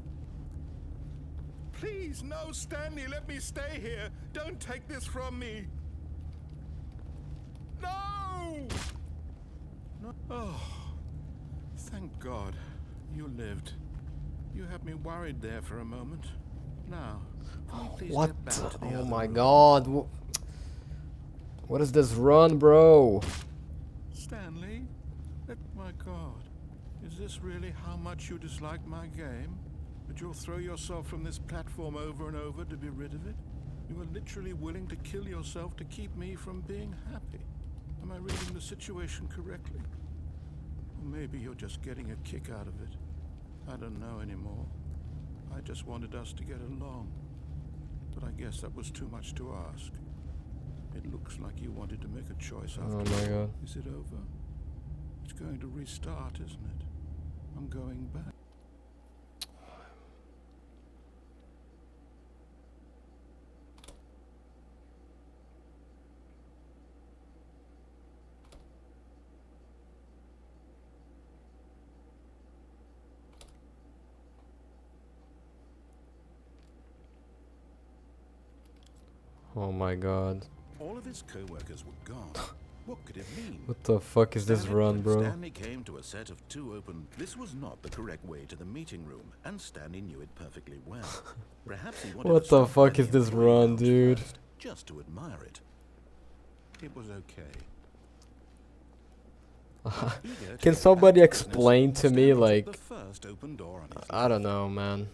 Speaker 3: Please, no, Stanley, let me stay here. Don't take this from me. No! No. Oh, thank God you lived. You had me worried there for a moment. Now, can we please
Speaker 1: What?
Speaker 3: get back to the
Speaker 1: Oh
Speaker 3: other
Speaker 1: my
Speaker 3: room?
Speaker 1: god. What is this run, bro?
Speaker 3: Stanley? My God. Is this really how much you dislike my game? That you'll throw yourself from this platform over and over to be rid of it? You are literally willing to kill yourself to keep me from being happy. Am I reading the situation correctly? Or maybe you're just getting a kick out of it. I don't know anymore. I just wanted us to get along. but I guess that was too much to ask. It looks like you wanted to make a choice after
Speaker 1: Oh my god.
Speaker 3: Is it over? It's going to restart, isn't it? I'm going back.
Speaker 1: Oh my god.
Speaker 3: All of his co-workers were gone. What could it mean?
Speaker 1: What the fuck is this
Speaker 3: Stanley-
Speaker 1: run, bro?
Speaker 3: Stanley came to a set of two open. This was not the correct way to the meeting room, and Stanley knew it perfectly well. Perhaps he wanted
Speaker 1: What
Speaker 3: to
Speaker 1: the
Speaker 3: stop
Speaker 1: fuck
Speaker 3: by
Speaker 1: is
Speaker 3: the
Speaker 1: this
Speaker 3: employee
Speaker 1: run,
Speaker 3: lounge
Speaker 1: dude?
Speaker 3: first, just to admire it. It was okay. Eager to
Speaker 1: Can
Speaker 3: get
Speaker 1: somebody
Speaker 3: back to business,
Speaker 1: explain to me,
Speaker 3: Stanley took
Speaker 1: like,
Speaker 3: the first open door on his
Speaker 1: I don't know, man.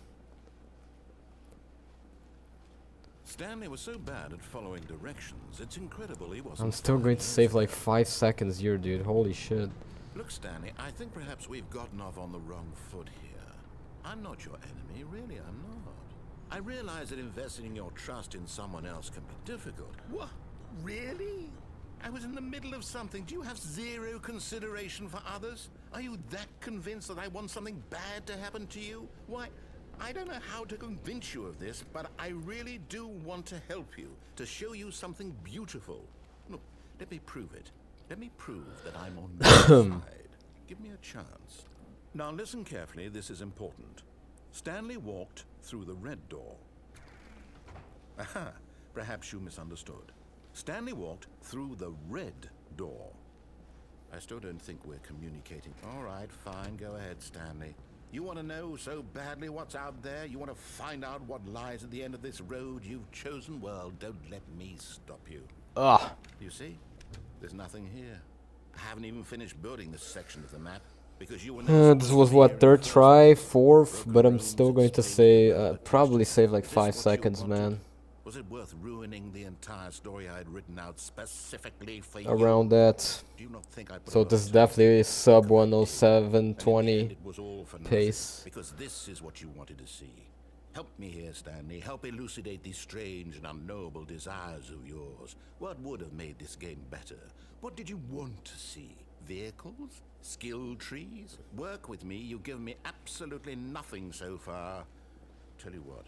Speaker 3: Stanley was so bad at following directions, it's incredible he wasn't.
Speaker 1: I'm still going to save like 5 seconds here, dude. Holy shit.
Speaker 3: Look, Stanley, I think perhaps we've gotten off on the wrong foot here. I'm not your enemy, really, I'm not. I realize that investing your trust in someone else can be difficult. What? Really? I was in the middle of something. Do you have zero consideration for others? Are you that convinced that I want something bad to happen to you? Why? I don't know how to convince you of this, but I really do want to help you, to show you something beautiful. Look, let me prove it. Let me prove that I'm on your side. Give me a chance. Now listen carefully, this is important. Stanley walked through the red door. Aha, perhaps you misunderstood. Stanley walked through the red door. I still don't think we're communicating. All right, fine, go ahead, Stanley. You want to know so badly what's out there? You want to find out what lies at the end of this road you've chosen? Well, don't let me stop you.
Speaker 1: Ugh.
Speaker 3: You see? There's nothing here. I haven't even finished building this section of the map because you were
Speaker 1: This was what, third try, fourth, but I'm still going to say, probably save like 5 seconds, man.
Speaker 3: Was it worth ruining the entire story I had written out specifically for you?
Speaker 1: Around that.
Speaker 3: Do you not think I put
Speaker 1: So
Speaker 3: a lot
Speaker 1: this
Speaker 3: of
Speaker 1: is
Speaker 3: time
Speaker 1: definitely
Speaker 3: into
Speaker 1: sub
Speaker 3: it? And in the
Speaker 1: 107.20
Speaker 3: end, it was all for nothing,
Speaker 1: pace.
Speaker 3: because this is what you wanted to see. Help me here, Stanley. Help elucidate these strange and unknowable desires of yours. What would have made this game better? What did you want to see? Vehicles? Skill trees? Work with me. You've given me absolutely nothing so far. Tell you what.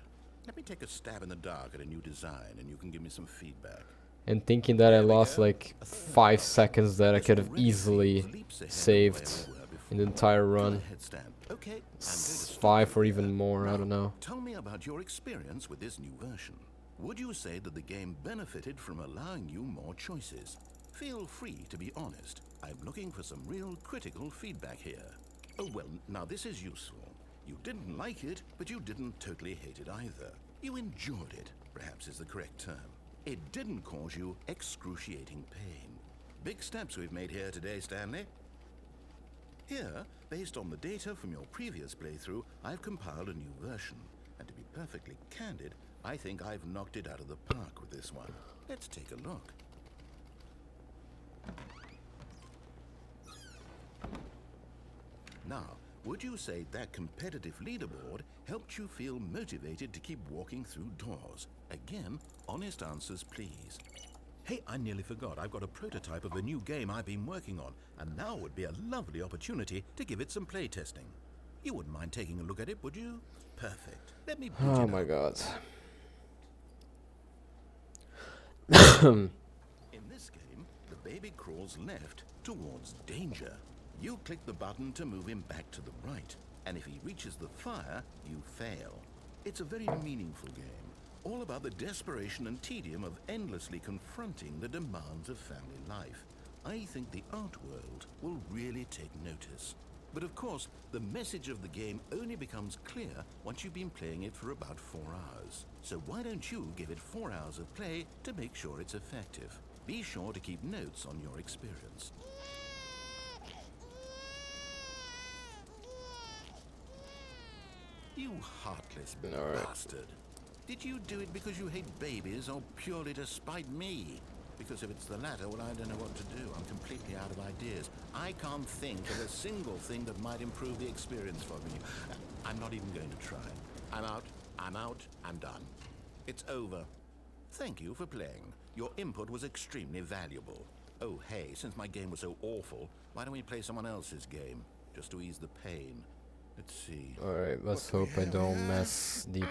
Speaker 3: Let me take a stab in the dark at a new design, and you can give me some feedback.
Speaker 1: And thinking that I
Speaker 3: There we
Speaker 1: lost
Speaker 3: go.
Speaker 1: like
Speaker 3: A third
Speaker 1: 5
Speaker 3: option.
Speaker 1: seconds that I
Speaker 3: This
Speaker 1: could have
Speaker 3: already
Speaker 1: easily
Speaker 3: feels leaps ahead of
Speaker 1: saved
Speaker 3: where we were
Speaker 1: in the
Speaker 3: before.
Speaker 1: entire
Speaker 3: Go
Speaker 1: run.
Speaker 3: ahead, Stan. Okay, I'm going to stop
Speaker 1: 5
Speaker 3: you
Speaker 1: or
Speaker 3: there.
Speaker 1: even more, I
Speaker 3: Now,
Speaker 1: don't know.
Speaker 3: Tell me about your experience with this new version. Would you say that the game benefited from allowing you more choices? Feel free to be honest. I'm looking for some real critical feedback here. Oh well, now this is useful. You didn't like it, but you didn't totally hate it either. You enjoyed it, perhaps is the correct term. It didn't cause you excruciating pain. Big steps we've made here today, Stanley. Here, based on the data from your previous playthrough, I've compiled a new version. And to be perfectly candid, I think I've knocked it out of the park with this one. Let's take a look. Now, would you say that competitive leaderboard helped you feel motivated to keep walking through doors? Again, honest answers, please. Hey, I nearly forgot. I've got a prototype of a new game I've been working on, and now would be a lovely opportunity to give it some play testing. You wouldn't mind taking a look at it, would you? Perfect. Let me boot
Speaker 1: Oh
Speaker 3: it
Speaker 1: my
Speaker 3: up.
Speaker 1: god.
Speaker 3: In this game, the baby crawls left towards danger. You click the button to move him back to the right, and if he reaches the fire, you fail. It's a very meaningful game, all about the desperation and tedium of endlessly confronting the demands of family life. I think the art world will really take notice. But of course, the message of the game only becomes clear once you've been playing it for about 4 hours. So why don't you give it 4 hours of play to make sure it's effective? Be sure to keep notes on your experience. You heartless
Speaker 1: Alright.
Speaker 3: bastard. Did you do it because you hate babies or purely to spite me? Because if it's the latter, well, I don't know what to do. I'm completely out of ideas. I can't think of a single thing that might improve the experience for me. I'm not even going to try. I'm out, I'm done. It's over. Thank you for playing. Your input was extremely valuable. Oh, hey, since my game was so awful, why don't we play someone else's game? Just to ease the pain. Let's see.
Speaker 1: Alright, let's
Speaker 3: What do we
Speaker 1: hope I
Speaker 3: have
Speaker 1: don't
Speaker 3: here?
Speaker 1: mess the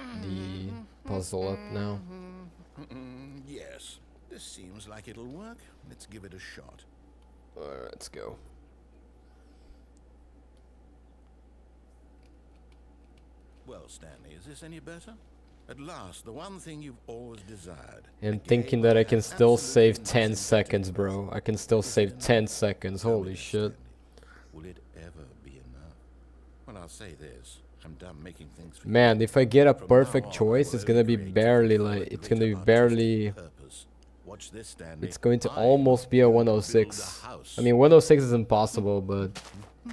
Speaker 1: puzzle up now.
Speaker 3: Yes, this seems like it'll work. Let's give it a shot.
Speaker 1: Alright, let's go.
Speaker 3: Well, Stanley, is this any better? At last, the one thing you've always desired.
Speaker 1: And thinking that I can still save 10 seconds, bro. I can still save 10 seconds. Holy shit.
Speaker 3: Will it ever be enough? Well, I'll say this. I'm done making things for
Speaker 1: Man,
Speaker 3: you.
Speaker 1: if I get a
Speaker 3: From now
Speaker 1: perfect
Speaker 3: on, I
Speaker 1: choice,
Speaker 3: will
Speaker 1: it's gonna be
Speaker 3: only create
Speaker 1: barely
Speaker 3: for
Speaker 1: like,
Speaker 3: a
Speaker 1: it's gonna be
Speaker 3: greater
Speaker 1: barely,
Speaker 3: artistic purpose. Watch this, Stanley.
Speaker 1: it's going to
Speaker 3: I
Speaker 1: almost be a
Speaker 3: will
Speaker 1: 106.
Speaker 3: build a house.
Speaker 1: I mean, 106 is impossible, but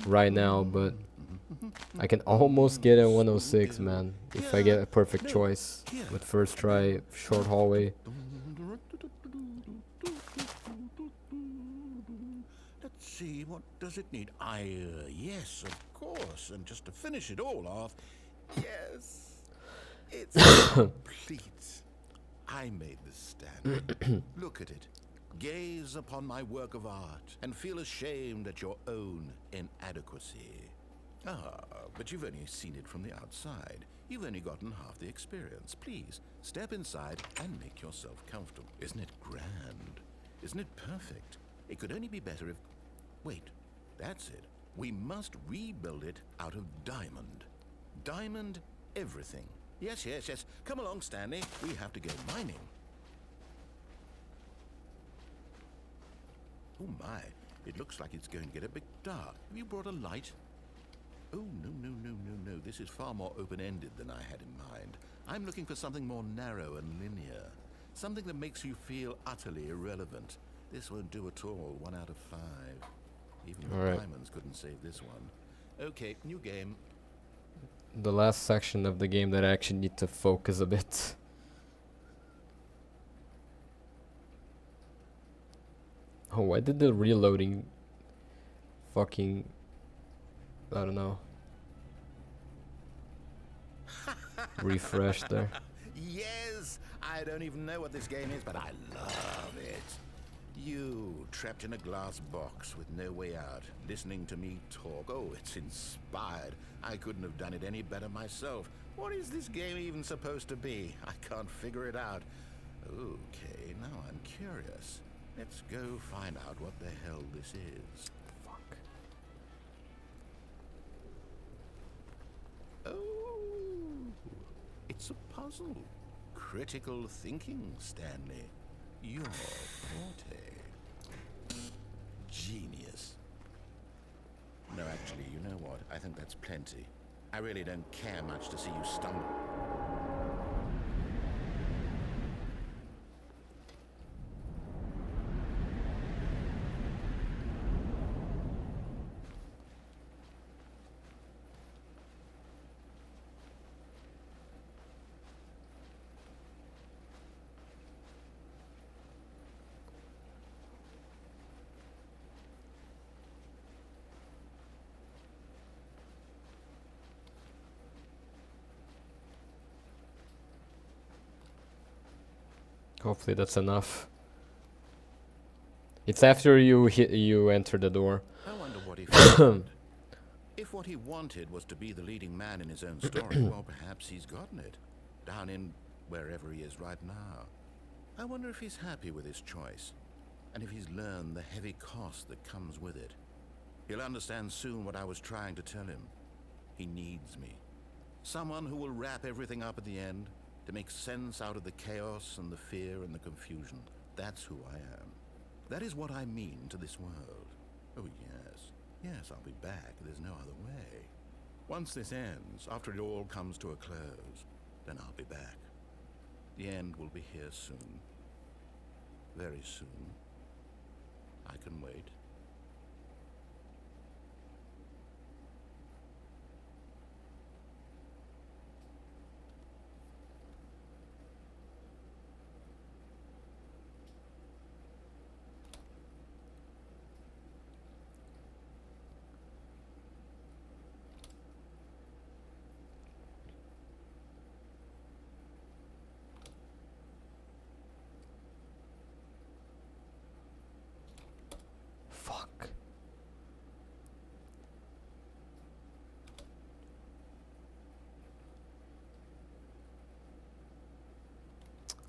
Speaker 1: right now, but I can almost get a 106, man, if I get a perfect choice with first try, short hallway.
Speaker 3: Let's see, what does it need? Yes, of course. And just to finish it all off, yes, it's complete. I made this stand. Look at it. Gaze upon my work of art and feel ashamed at your own inadequacy. Ah, but you've only seen it from the outside. You've only gotten half the experience. Please, step inside and make yourself comfortable. Isn't it grand? Isn't it perfect? It could only be better if... Wait, that's it. We must rebuild it out of diamond. Diamond everything. Yes, yes, yes. Come along, Stanley. We have to go mining. Oh my, it looks like it's going to get a bit dark. Have you brought a light? Oh, no, no, no, no, no. This is far more open-ended than I had in mind. I'm looking for something more narrow and linear. Something that makes you feel utterly irrelevant. This won't do at all. 1 out of 5. Even the
Speaker 1: Alright.
Speaker 3: diamonds couldn't save this one. Okay, new game.
Speaker 1: The last section of the game that I actually need to focus a bit. Oh, why did the reloading fucking... I don't know. Refresh there.
Speaker 3: Yes! I don't even know what this game is, but I love it. You, trapped in a glass box with no way out, listening to me talk. Oh, it's inspired. I couldn't have done it any better myself. What is this game even supposed to be? I can't figure it out. Okay, now I'm curious. Let's go find out what the hell this is.
Speaker 1: Fuck.
Speaker 3: Oh, it's a puzzle. Critical thinking, Stanley. Your forte. Genius. No, actually, you know what? I think that's plenty. I really don't care much to see you stumble.
Speaker 1: Hopefully that's enough. It's after you enter the door.
Speaker 3: I wonder what he found. If what he wanted was to be the leading man in his own story, well, perhaps he's gotten it. Down in wherever he is right now. I wonder if he's happy with his choice. And if he's learned the heavy cost that comes with it. He'll understand soon what I was trying to tell him. He needs me. Someone who will wrap everything up at the end, to make sense out of the chaos and the fear and the confusion. That's who I am. That is what I mean to this world. Oh, yes. Yes, I'll be back. There's no other way. Once this ends, after it all comes to a close, then I'll be back. The end will be here soon. Very soon. I can wait.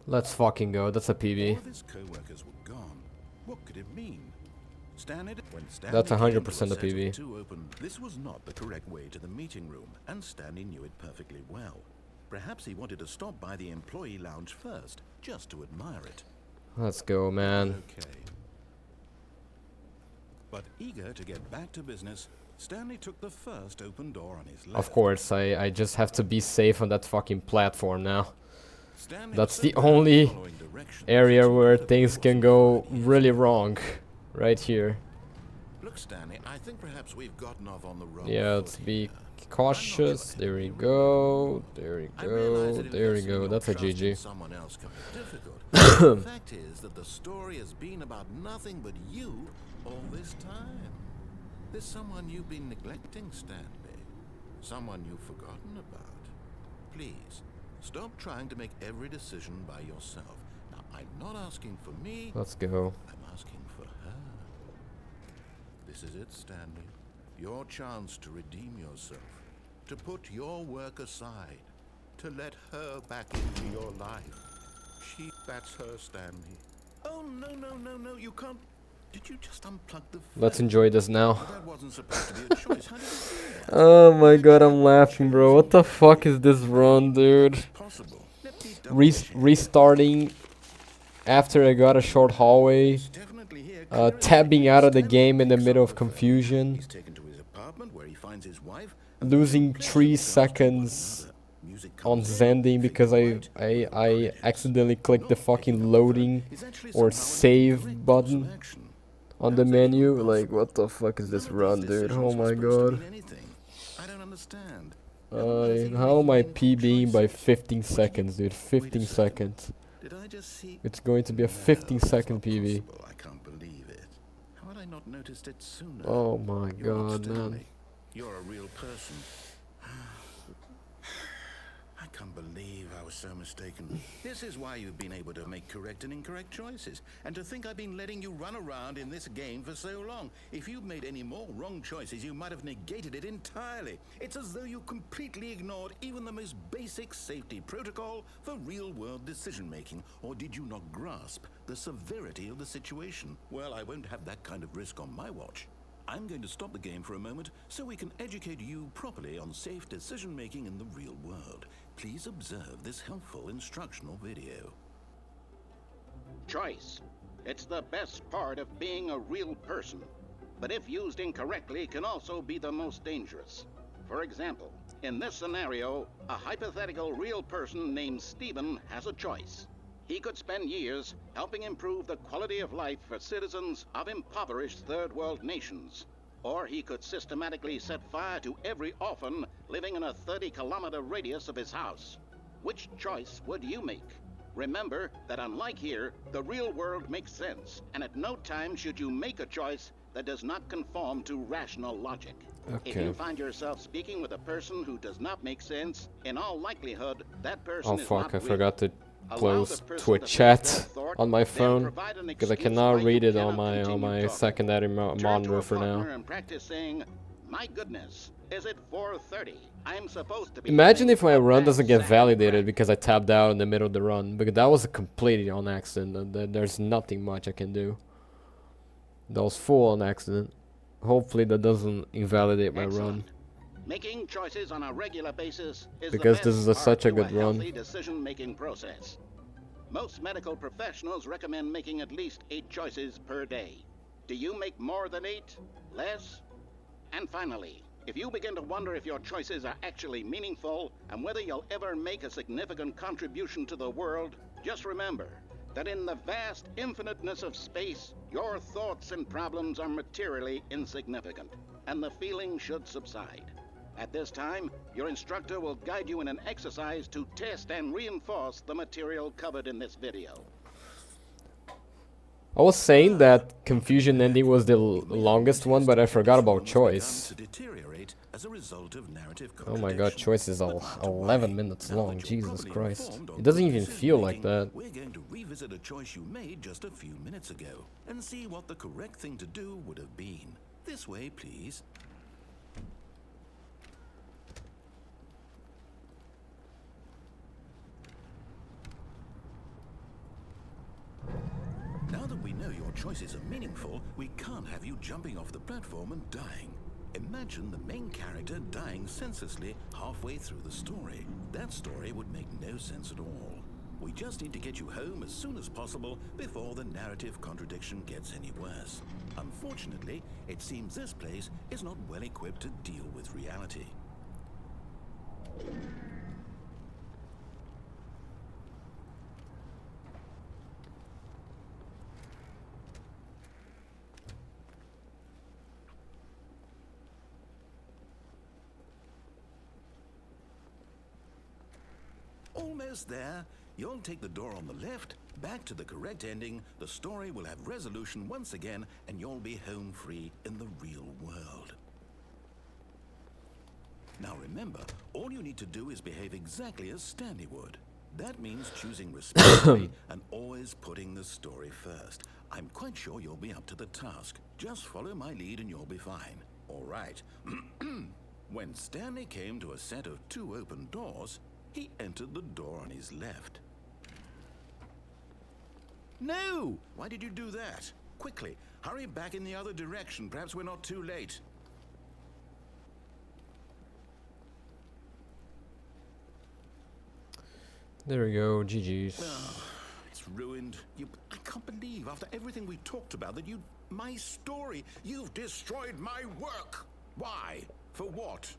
Speaker 1: Let's fucking go. That's a
Speaker 3: All
Speaker 1: PB.
Speaker 3: of his co-workers were gone. What could it mean? When Stanley
Speaker 1: That's
Speaker 3: came
Speaker 1: 100%
Speaker 3: to
Speaker 1: a
Speaker 3: set of
Speaker 1: PB.
Speaker 3: 2 open, this was not the correct way to the meeting room, and Stanley knew it perfectly well. Perhaps he wanted to stop by the employee lounge first, just to admire it.
Speaker 1: Let's go, man.
Speaker 3: Okay. But eager to get back to business, Stanley took the first open door on his left.
Speaker 1: Of course, I just have to be safe on that fucking platform now.
Speaker 3: Stanley
Speaker 1: That's
Speaker 3: was
Speaker 1: the
Speaker 3: so bad at
Speaker 1: only
Speaker 3: following directions,
Speaker 1: area
Speaker 3: he
Speaker 1: where
Speaker 3: wanted to
Speaker 1: things
Speaker 3: pause
Speaker 1: can
Speaker 3: and
Speaker 1: go
Speaker 3: find his
Speaker 1: really
Speaker 3: way.
Speaker 1: wrong. Right here.
Speaker 3: Look, Stanley, I think perhaps we've gotten off on the wrong
Speaker 1: Yeah,
Speaker 3: foot
Speaker 1: let's be
Speaker 3: here.
Speaker 1: cautious. There we go. There we
Speaker 3: I realize
Speaker 1: go.
Speaker 3: that
Speaker 1: There we
Speaker 3: investing
Speaker 1: go.
Speaker 3: your
Speaker 1: That's a
Speaker 3: trust in
Speaker 1: GG.
Speaker 3: someone else can be difficult. The fact is that the story has been about nothing but you all this time. There's someone you've been neglecting, Stanley. Someone you've forgotten about. Please, stop trying to make every decision by yourself. Now, I'm not asking for me,
Speaker 1: Let's go.
Speaker 3: I'm asking for her. This is it, Stanley. Your chance to redeem yourself. To put your work aside. To let her back into your life. That's her, Stanley. Oh, no, you can't. Did you just unplug the
Speaker 1: Let's
Speaker 3: fan?
Speaker 1: enjoy this now.
Speaker 3: That wasn't supposed to be a choice. How did you do that?
Speaker 1: Oh my god, I'm laughing, bro. What the fuck is this run, dude?
Speaker 3: Possible. Let me double check.
Speaker 1: Restarting after I got a short hallway.
Speaker 3: It's definitely here, clear as
Speaker 1: Tabbing
Speaker 3: day.
Speaker 1: out of the
Speaker 3: Stanley
Speaker 1: game in the
Speaker 3: picks
Speaker 1: middle
Speaker 3: up
Speaker 1: of
Speaker 3: the phone.
Speaker 1: confusion.
Speaker 3: He's taken to his apartment where he finds his wife. and
Speaker 1: Losing
Speaker 3: they
Speaker 1: 3
Speaker 3: place themselves to one
Speaker 1: seconds
Speaker 3: another. Music
Speaker 1: on
Speaker 3: comes in,
Speaker 1: Zending because I
Speaker 3: figure out, credits.
Speaker 1: accidentally clicked the
Speaker 3: Not
Speaker 1: fucking
Speaker 3: picking up
Speaker 1: loading
Speaker 3: is actually
Speaker 1: or
Speaker 3: somehow an
Speaker 1: save
Speaker 3: incorrect course of
Speaker 1: button
Speaker 3: action.
Speaker 1: on the
Speaker 3: How's that
Speaker 1: menu.
Speaker 3: even
Speaker 1: Like,
Speaker 3: possible?
Speaker 1: what the fuck is
Speaker 3: None
Speaker 1: this
Speaker 3: of
Speaker 1: run,
Speaker 3: these
Speaker 1: dude? Oh
Speaker 3: decisions were
Speaker 1: my
Speaker 3: supposed to
Speaker 1: god.
Speaker 3: mean anything. I don't understand. Now, what does he
Speaker 1: How am I
Speaker 3: really mean for
Speaker 1: PBing by
Speaker 3: choices?
Speaker 1: 15
Speaker 3: What do you-
Speaker 1: seconds, dude?
Speaker 3: Wait a
Speaker 1: 15
Speaker 3: second.
Speaker 1: seconds.
Speaker 3: Did I just see?
Speaker 1: It's going to be a
Speaker 3: No,
Speaker 1: 15-second
Speaker 3: that's not
Speaker 1: PB.
Speaker 3: possible. I can't believe it. How had I not noticed it sooner?
Speaker 1: Oh my
Speaker 3: You're not
Speaker 1: god, man.
Speaker 3: Stanley. You're a real person. I can't believe I was so mistaken. This is why you've been able to make correct and incorrect choices. And to think I've been letting you run around in this game for so long. If you'd made any more wrong choices, you might have negated it entirely. It's as though you completely ignored even the most basic safety protocol for real-world decision-making. Or did you not grasp the severity of the situation? Well, I won't have that kind of risk on my watch. I'm going to stop the game for a moment so we can educate you properly on safe decision-making in the real world. Please observe this helpful instructional video.
Speaker 7: Choice. It's the best part of being a real person, but if used incorrectly can also be the most dangerous. For example, in this scenario, a hypothetical real person named Stephen has a choice. He could spend years helping improve the quality of life for citizens of impoverished third world nations. Or he could systematically set fire to every orphan living in a 30-kilometer radius of his house. Which choice would you make? Remember that unlike here, the real world makes sense, and at no time should you make a choice that does not conform to rational logic. If
Speaker 1: Okay.
Speaker 7: you find yourself speaking with a person who does not make sense, in all likelihood, that person
Speaker 1: Oh
Speaker 7: is
Speaker 1: fuck,
Speaker 7: not
Speaker 1: I
Speaker 7: real.
Speaker 1: forgot to
Speaker 7: Allow
Speaker 1: close
Speaker 7: the person
Speaker 1: to a
Speaker 7: to finish
Speaker 1: chat
Speaker 7: their thought,
Speaker 1: on my
Speaker 7: then
Speaker 1: phone
Speaker 7: provide an
Speaker 1: because I
Speaker 7: excuse
Speaker 1: cannot
Speaker 7: why you
Speaker 1: read it on
Speaker 7: cannot
Speaker 1: my
Speaker 7: continue talking.
Speaker 1: secondary
Speaker 7: Turn to
Speaker 1: monitor
Speaker 7: a
Speaker 1: for now.
Speaker 7: partner and practice saying, "My goodness, is it 4:30? I'm supposed to be."
Speaker 1: Imagine
Speaker 7: having
Speaker 1: if my
Speaker 7: a
Speaker 1: run
Speaker 7: bad
Speaker 1: doesn't get
Speaker 7: sack
Speaker 1: validated
Speaker 7: crack."
Speaker 1: because I tapped out in the middle of the run, because that was completely on accident. There's nothing much I can do. That was full on accident. Hopefully that doesn't invalidate my run.
Speaker 7: Excellent. Making choices on a regular basis is
Speaker 1: Because
Speaker 7: the
Speaker 1: this
Speaker 7: best
Speaker 1: is such a
Speaker 7: part to
Speaker 1: good run.
Speaker 7: healthy decision-making process. Most medical professionals recommend making at least 8 choices per day. Do you make more than 8? Less? And finally, if you begin to wonder if your choices are actually meaningful and whether you'll ever make a significant contribution to the world, just remember that in the vast infiniteness of space, your thoughts and problems are materially insignificant, and the feeling should subside. At this time, your instructor will guide you in an exercise to test and reinforce the material covered in this video.
Speaker 1: I was saying that confusion ending was the longest one, but I forgot about
Speaker 3: This
Speaker 1: choice.
Speaker 3: one has begun to deteriorate as a result of narrative
Speaker 1: Oh my god,
Speaker 3: contradiction.
Speaker 1: choice is
Speaker 3: But not to
Speaker 1: 11
Speaker 3: worry.
Speaker 1: minutes
Speaker 3: Now
Speaker 1: long,
Speaker 3: that you're
Speaker 1: Jesus
Speaker 3: properly
Speaker 1: Christ.
Speaker 3: informed on
Speaker 1: It doesn't
Speaker 3: good
Speaker 1: even feel like
Speaker 3: decision-making,
Speaker 1: that.
Speaker 3: We're going to revisit a choice you made just a few minutes ago and see what the correct thing to do would have been. This way, please. choices are meaningful, we can't have you jumping off the platform and dying. Imagine the main character dying senselessly halfway through the story. That story would make no sense at all. We just need to get you home as soon as possible before the narrative contradiction gets any worse. Unfortunately, it seems this place is not well equipped to deal with reality. Almost there. You'll take the door on the left, back to the correct ending, the story will have resolution once again, and you'll be home free in the real world. Now remember, all you need to do is behave exactly as Stanley would. That means choosing responsibly and always putting the story first. I'm quite sure you'll be up to the task. Just follow my lead and you'll be fine. All right. When Stanley came to a set of 2 open doors, he entered the door on his left. No! Why did you do that? Quickly, hurry back in the other direction. Perhaps we're not too late.
Speaker 1: There we go, GG's.
Speaker 3: Oh, it's ruined. I can't believe, after everything we talked about, that my story, you've destroyed my work. Why? For what?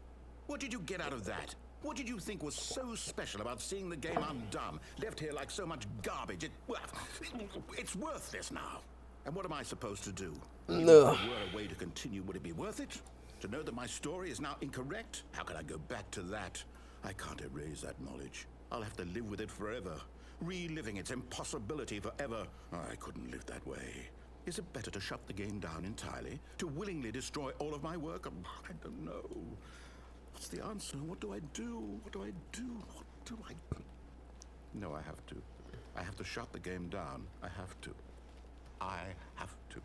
Speaker 3: What did you get out of that? What did you think was so special about seeing the game undone, left here like so much garbage? It's worthless now. And what am I supposed to do? If there were a way to continue, would it be worth it? To know that my story is now incorrect? How can I go back to that? I can't erase that knowledge. I'll have to live with it forever, reliving its impossibility forever. I couldn't live that way. Is it better to shut the game down entirely? To willingly destroy all of my work? I don't know. What's the answer? What do I do? What do I do? What do I... No, I have to. I have to shut the game down. I have to. I have to.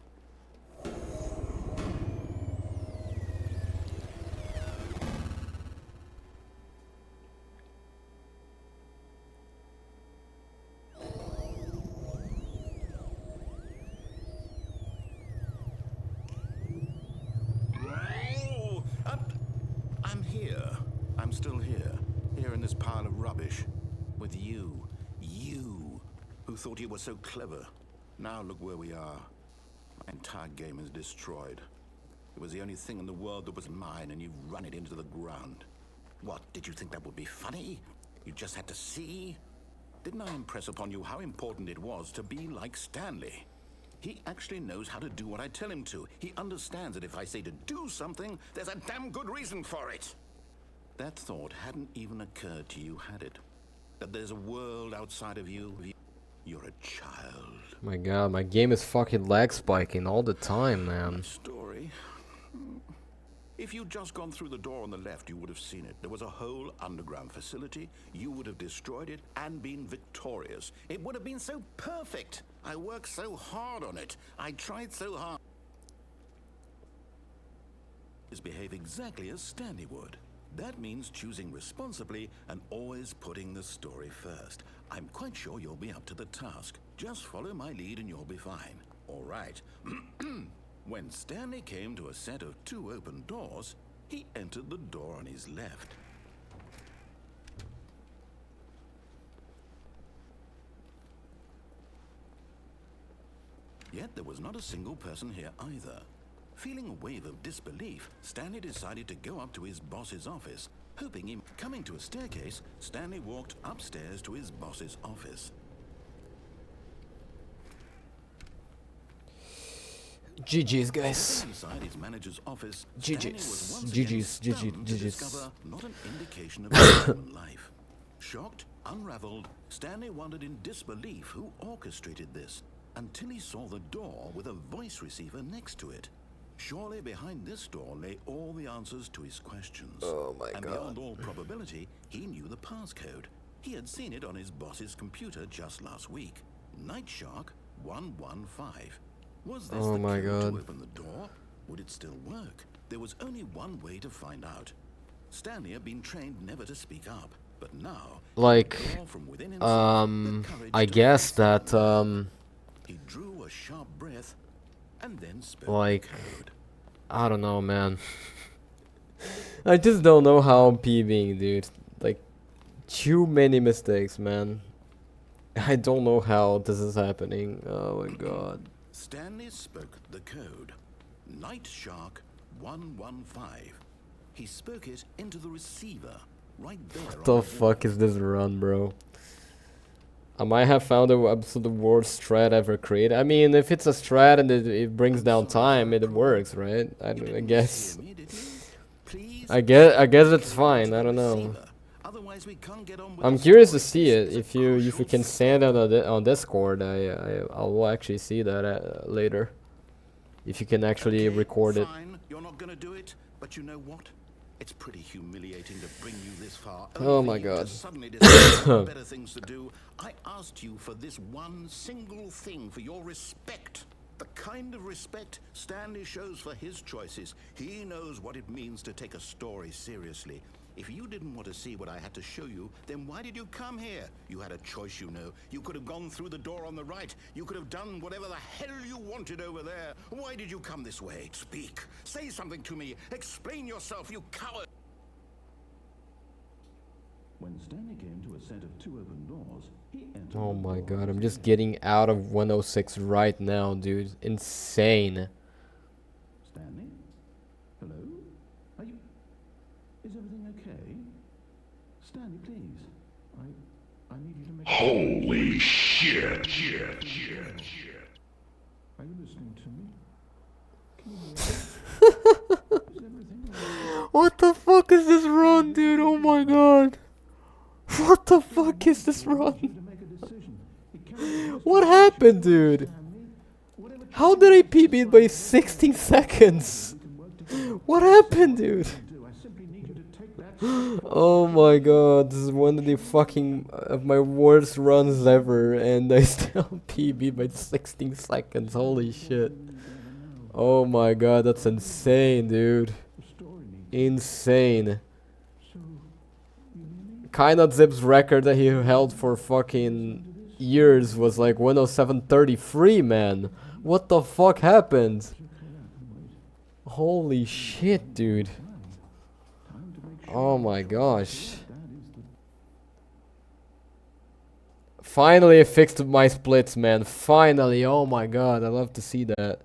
Speaker 3: I'm here. I'm still here. Here in this pile of rubbish. With you. You. Who thought you were so clever. Now look where we are. My entire game is destroyed. It was the only thing in the world that was mine, and you've run it into the ground. What, did you think that would be funny? You just had to see? Didn't I impress upon you how important it was to be like Stanley? He actually knows how to do what I tell him to. He understands that if I say to do something, there's a damn good reason for it. That thought hadn't even occurred to you, had it? That there's a world outside of you. You're a child.
Speaker 1: My god, my game is fucking lag spiking all the time,
Speaker 3: My
Speaker 1: man.
Speaker 3: story. If you'd just gone through the door on the left, you would have seen it. There was a whole underground facility. You would have destroyed it and been victorious. It would have been so perfect. I worked so hard on it. I tried so hard. Behave exactly as Stanley would. That means choosing responsibly and always putting the story first. I'm quite sure you'll be up to the task. Just follow my lead and you'll be fine. All right. When Stanley came to a set of 2 open doors, he entered the door on his left. Yet there was not a single person here either. Feeling a wave of disbelief, Stanley decided to go up to his boss's office. Hoping him coming to a staircase, Stanley walked upstairs to his boss's office.
Speaker 1: GG's, guys.
Speaker 3: Inside his manager's office,
Speaker 1: GG's.
Speaker 3: Stanley was once
Speaker 1: GG's.
Speaker 3: again stunned to
Speaker 1: GG's.
Speaker 3: discover not an indication of human life. Shocked, unraveled, Stanley wondered in disbelief who orchestrated this, until he saw the door with a voice receiver next to it. Surely behind this door lay all the answers to his questions.
Speaker 1: Oh my
Speaker 3: and
Speaker 1: god.
Speaker 3: beyond all probability, he knew the passcode. He had seen it on his boss's computer just last week. Nightshark 115. Was this
Speaker 1: Oh
Speaker 3: the
Speaker 1: my
Speaker 3: code
Speaker 1: god.
Speaker 3: to open the door? Would it still work? There was only one way to find out. Stanley had been trained never to speak up, but now,
Speaker 1: Like,
Speaker 3: the door from within himself, the courage
Speaker 1: I
Speaker 3: to
Speaker 1: guess
Speaker 3: face the
Speaker 1: that,
Speaker 3: unknown. He drew a sharp breath and then spoke
Speaker 1: Like,
Speaker 3: the code.
Speaker 1: I don't know, man. I just don't know how I'm PBing, dude. Like, too many mistakes, man. I don't know how this is happening. Oh my god.
Speaker 3: Stanley spoke the code. Night Shark 115. He spoke it into the receiver, right there.
Speaker 1: What the fuck is this run, bro? I might have found the absolute worst strat ever created. I mean, if it's a strat and it brings down time, it works, right? I guess. I guess it's fine. I don't know. I'm curious to see it. If you can send it on Discord, I will actually see that later. If you can actually record it.
Speaker 3: Fine, you're not gonna do it, but you know what? It's pretty humiliating to bring you this far.
Speaker 1: Oh
Speaker 3: only
Speaker 1: my
Speaker 3: for you to
Speaker 1: god.
Speaker 3: suddenly decide there are better things to do. I asked you for this one single thing, for your respect. The kind of respect Stanley shows for his choices. He knows what it means to take a story seriously. If you didn't want to see what I had to show you, then why did you come here? You had a choice, you know. You could have gone through the door on the right. You could have done whatever the hell you wanted over there. Why did you come this way? Speak. Say something to me. Explain yourself, you coward. When Stanley came to a set of 2 open doors, he entered.
Speaker 1: Oh my god, I'm just getting out of 106 right now, dude. Insane.
Speaker 3: Stanley? Hello? Are you... Is everything okay? Stanley, please. I need you to make...
Speaker 8: Holy shit.
Speaker 3: Are you listening to me? Can you hear me? Is everything okay?
Speaker 1: What the fuck is this run, dude? Oh my god. What the fuck is this run?
Speaker 3: To make a decision. It can't be just
Speaker 1: What happened, dude?
Speaker 3: Stanley. Whatever
Speaker 1: How did I PB it by 16 seconds?
Speaker 3: can work together
Speaker 1: What happened, dude?
Speaker 3: to do. I simply need you to take that...
Speaker 1: Oh my god, this is one of the fucking of my worst runs ever, and I still PB by 16 seconds. Holy shit. Oh my god, that's insane, dude.
Speaker 3: story needs...
Speaker 1: Insane.
Speaker 3: So, you hear me?
Speaker 1: Kinda Zip's record that he held for fucking years was like 107.33, man. What the fuck happened? Holy shit, dude.
Speaker 3: Time to make sure
Speaker 1: Oh my gosh.
Speaker 3: that is the...
Speaker 1: Finally I fixed my splits, man. Finally. Oh my god, I love to see that.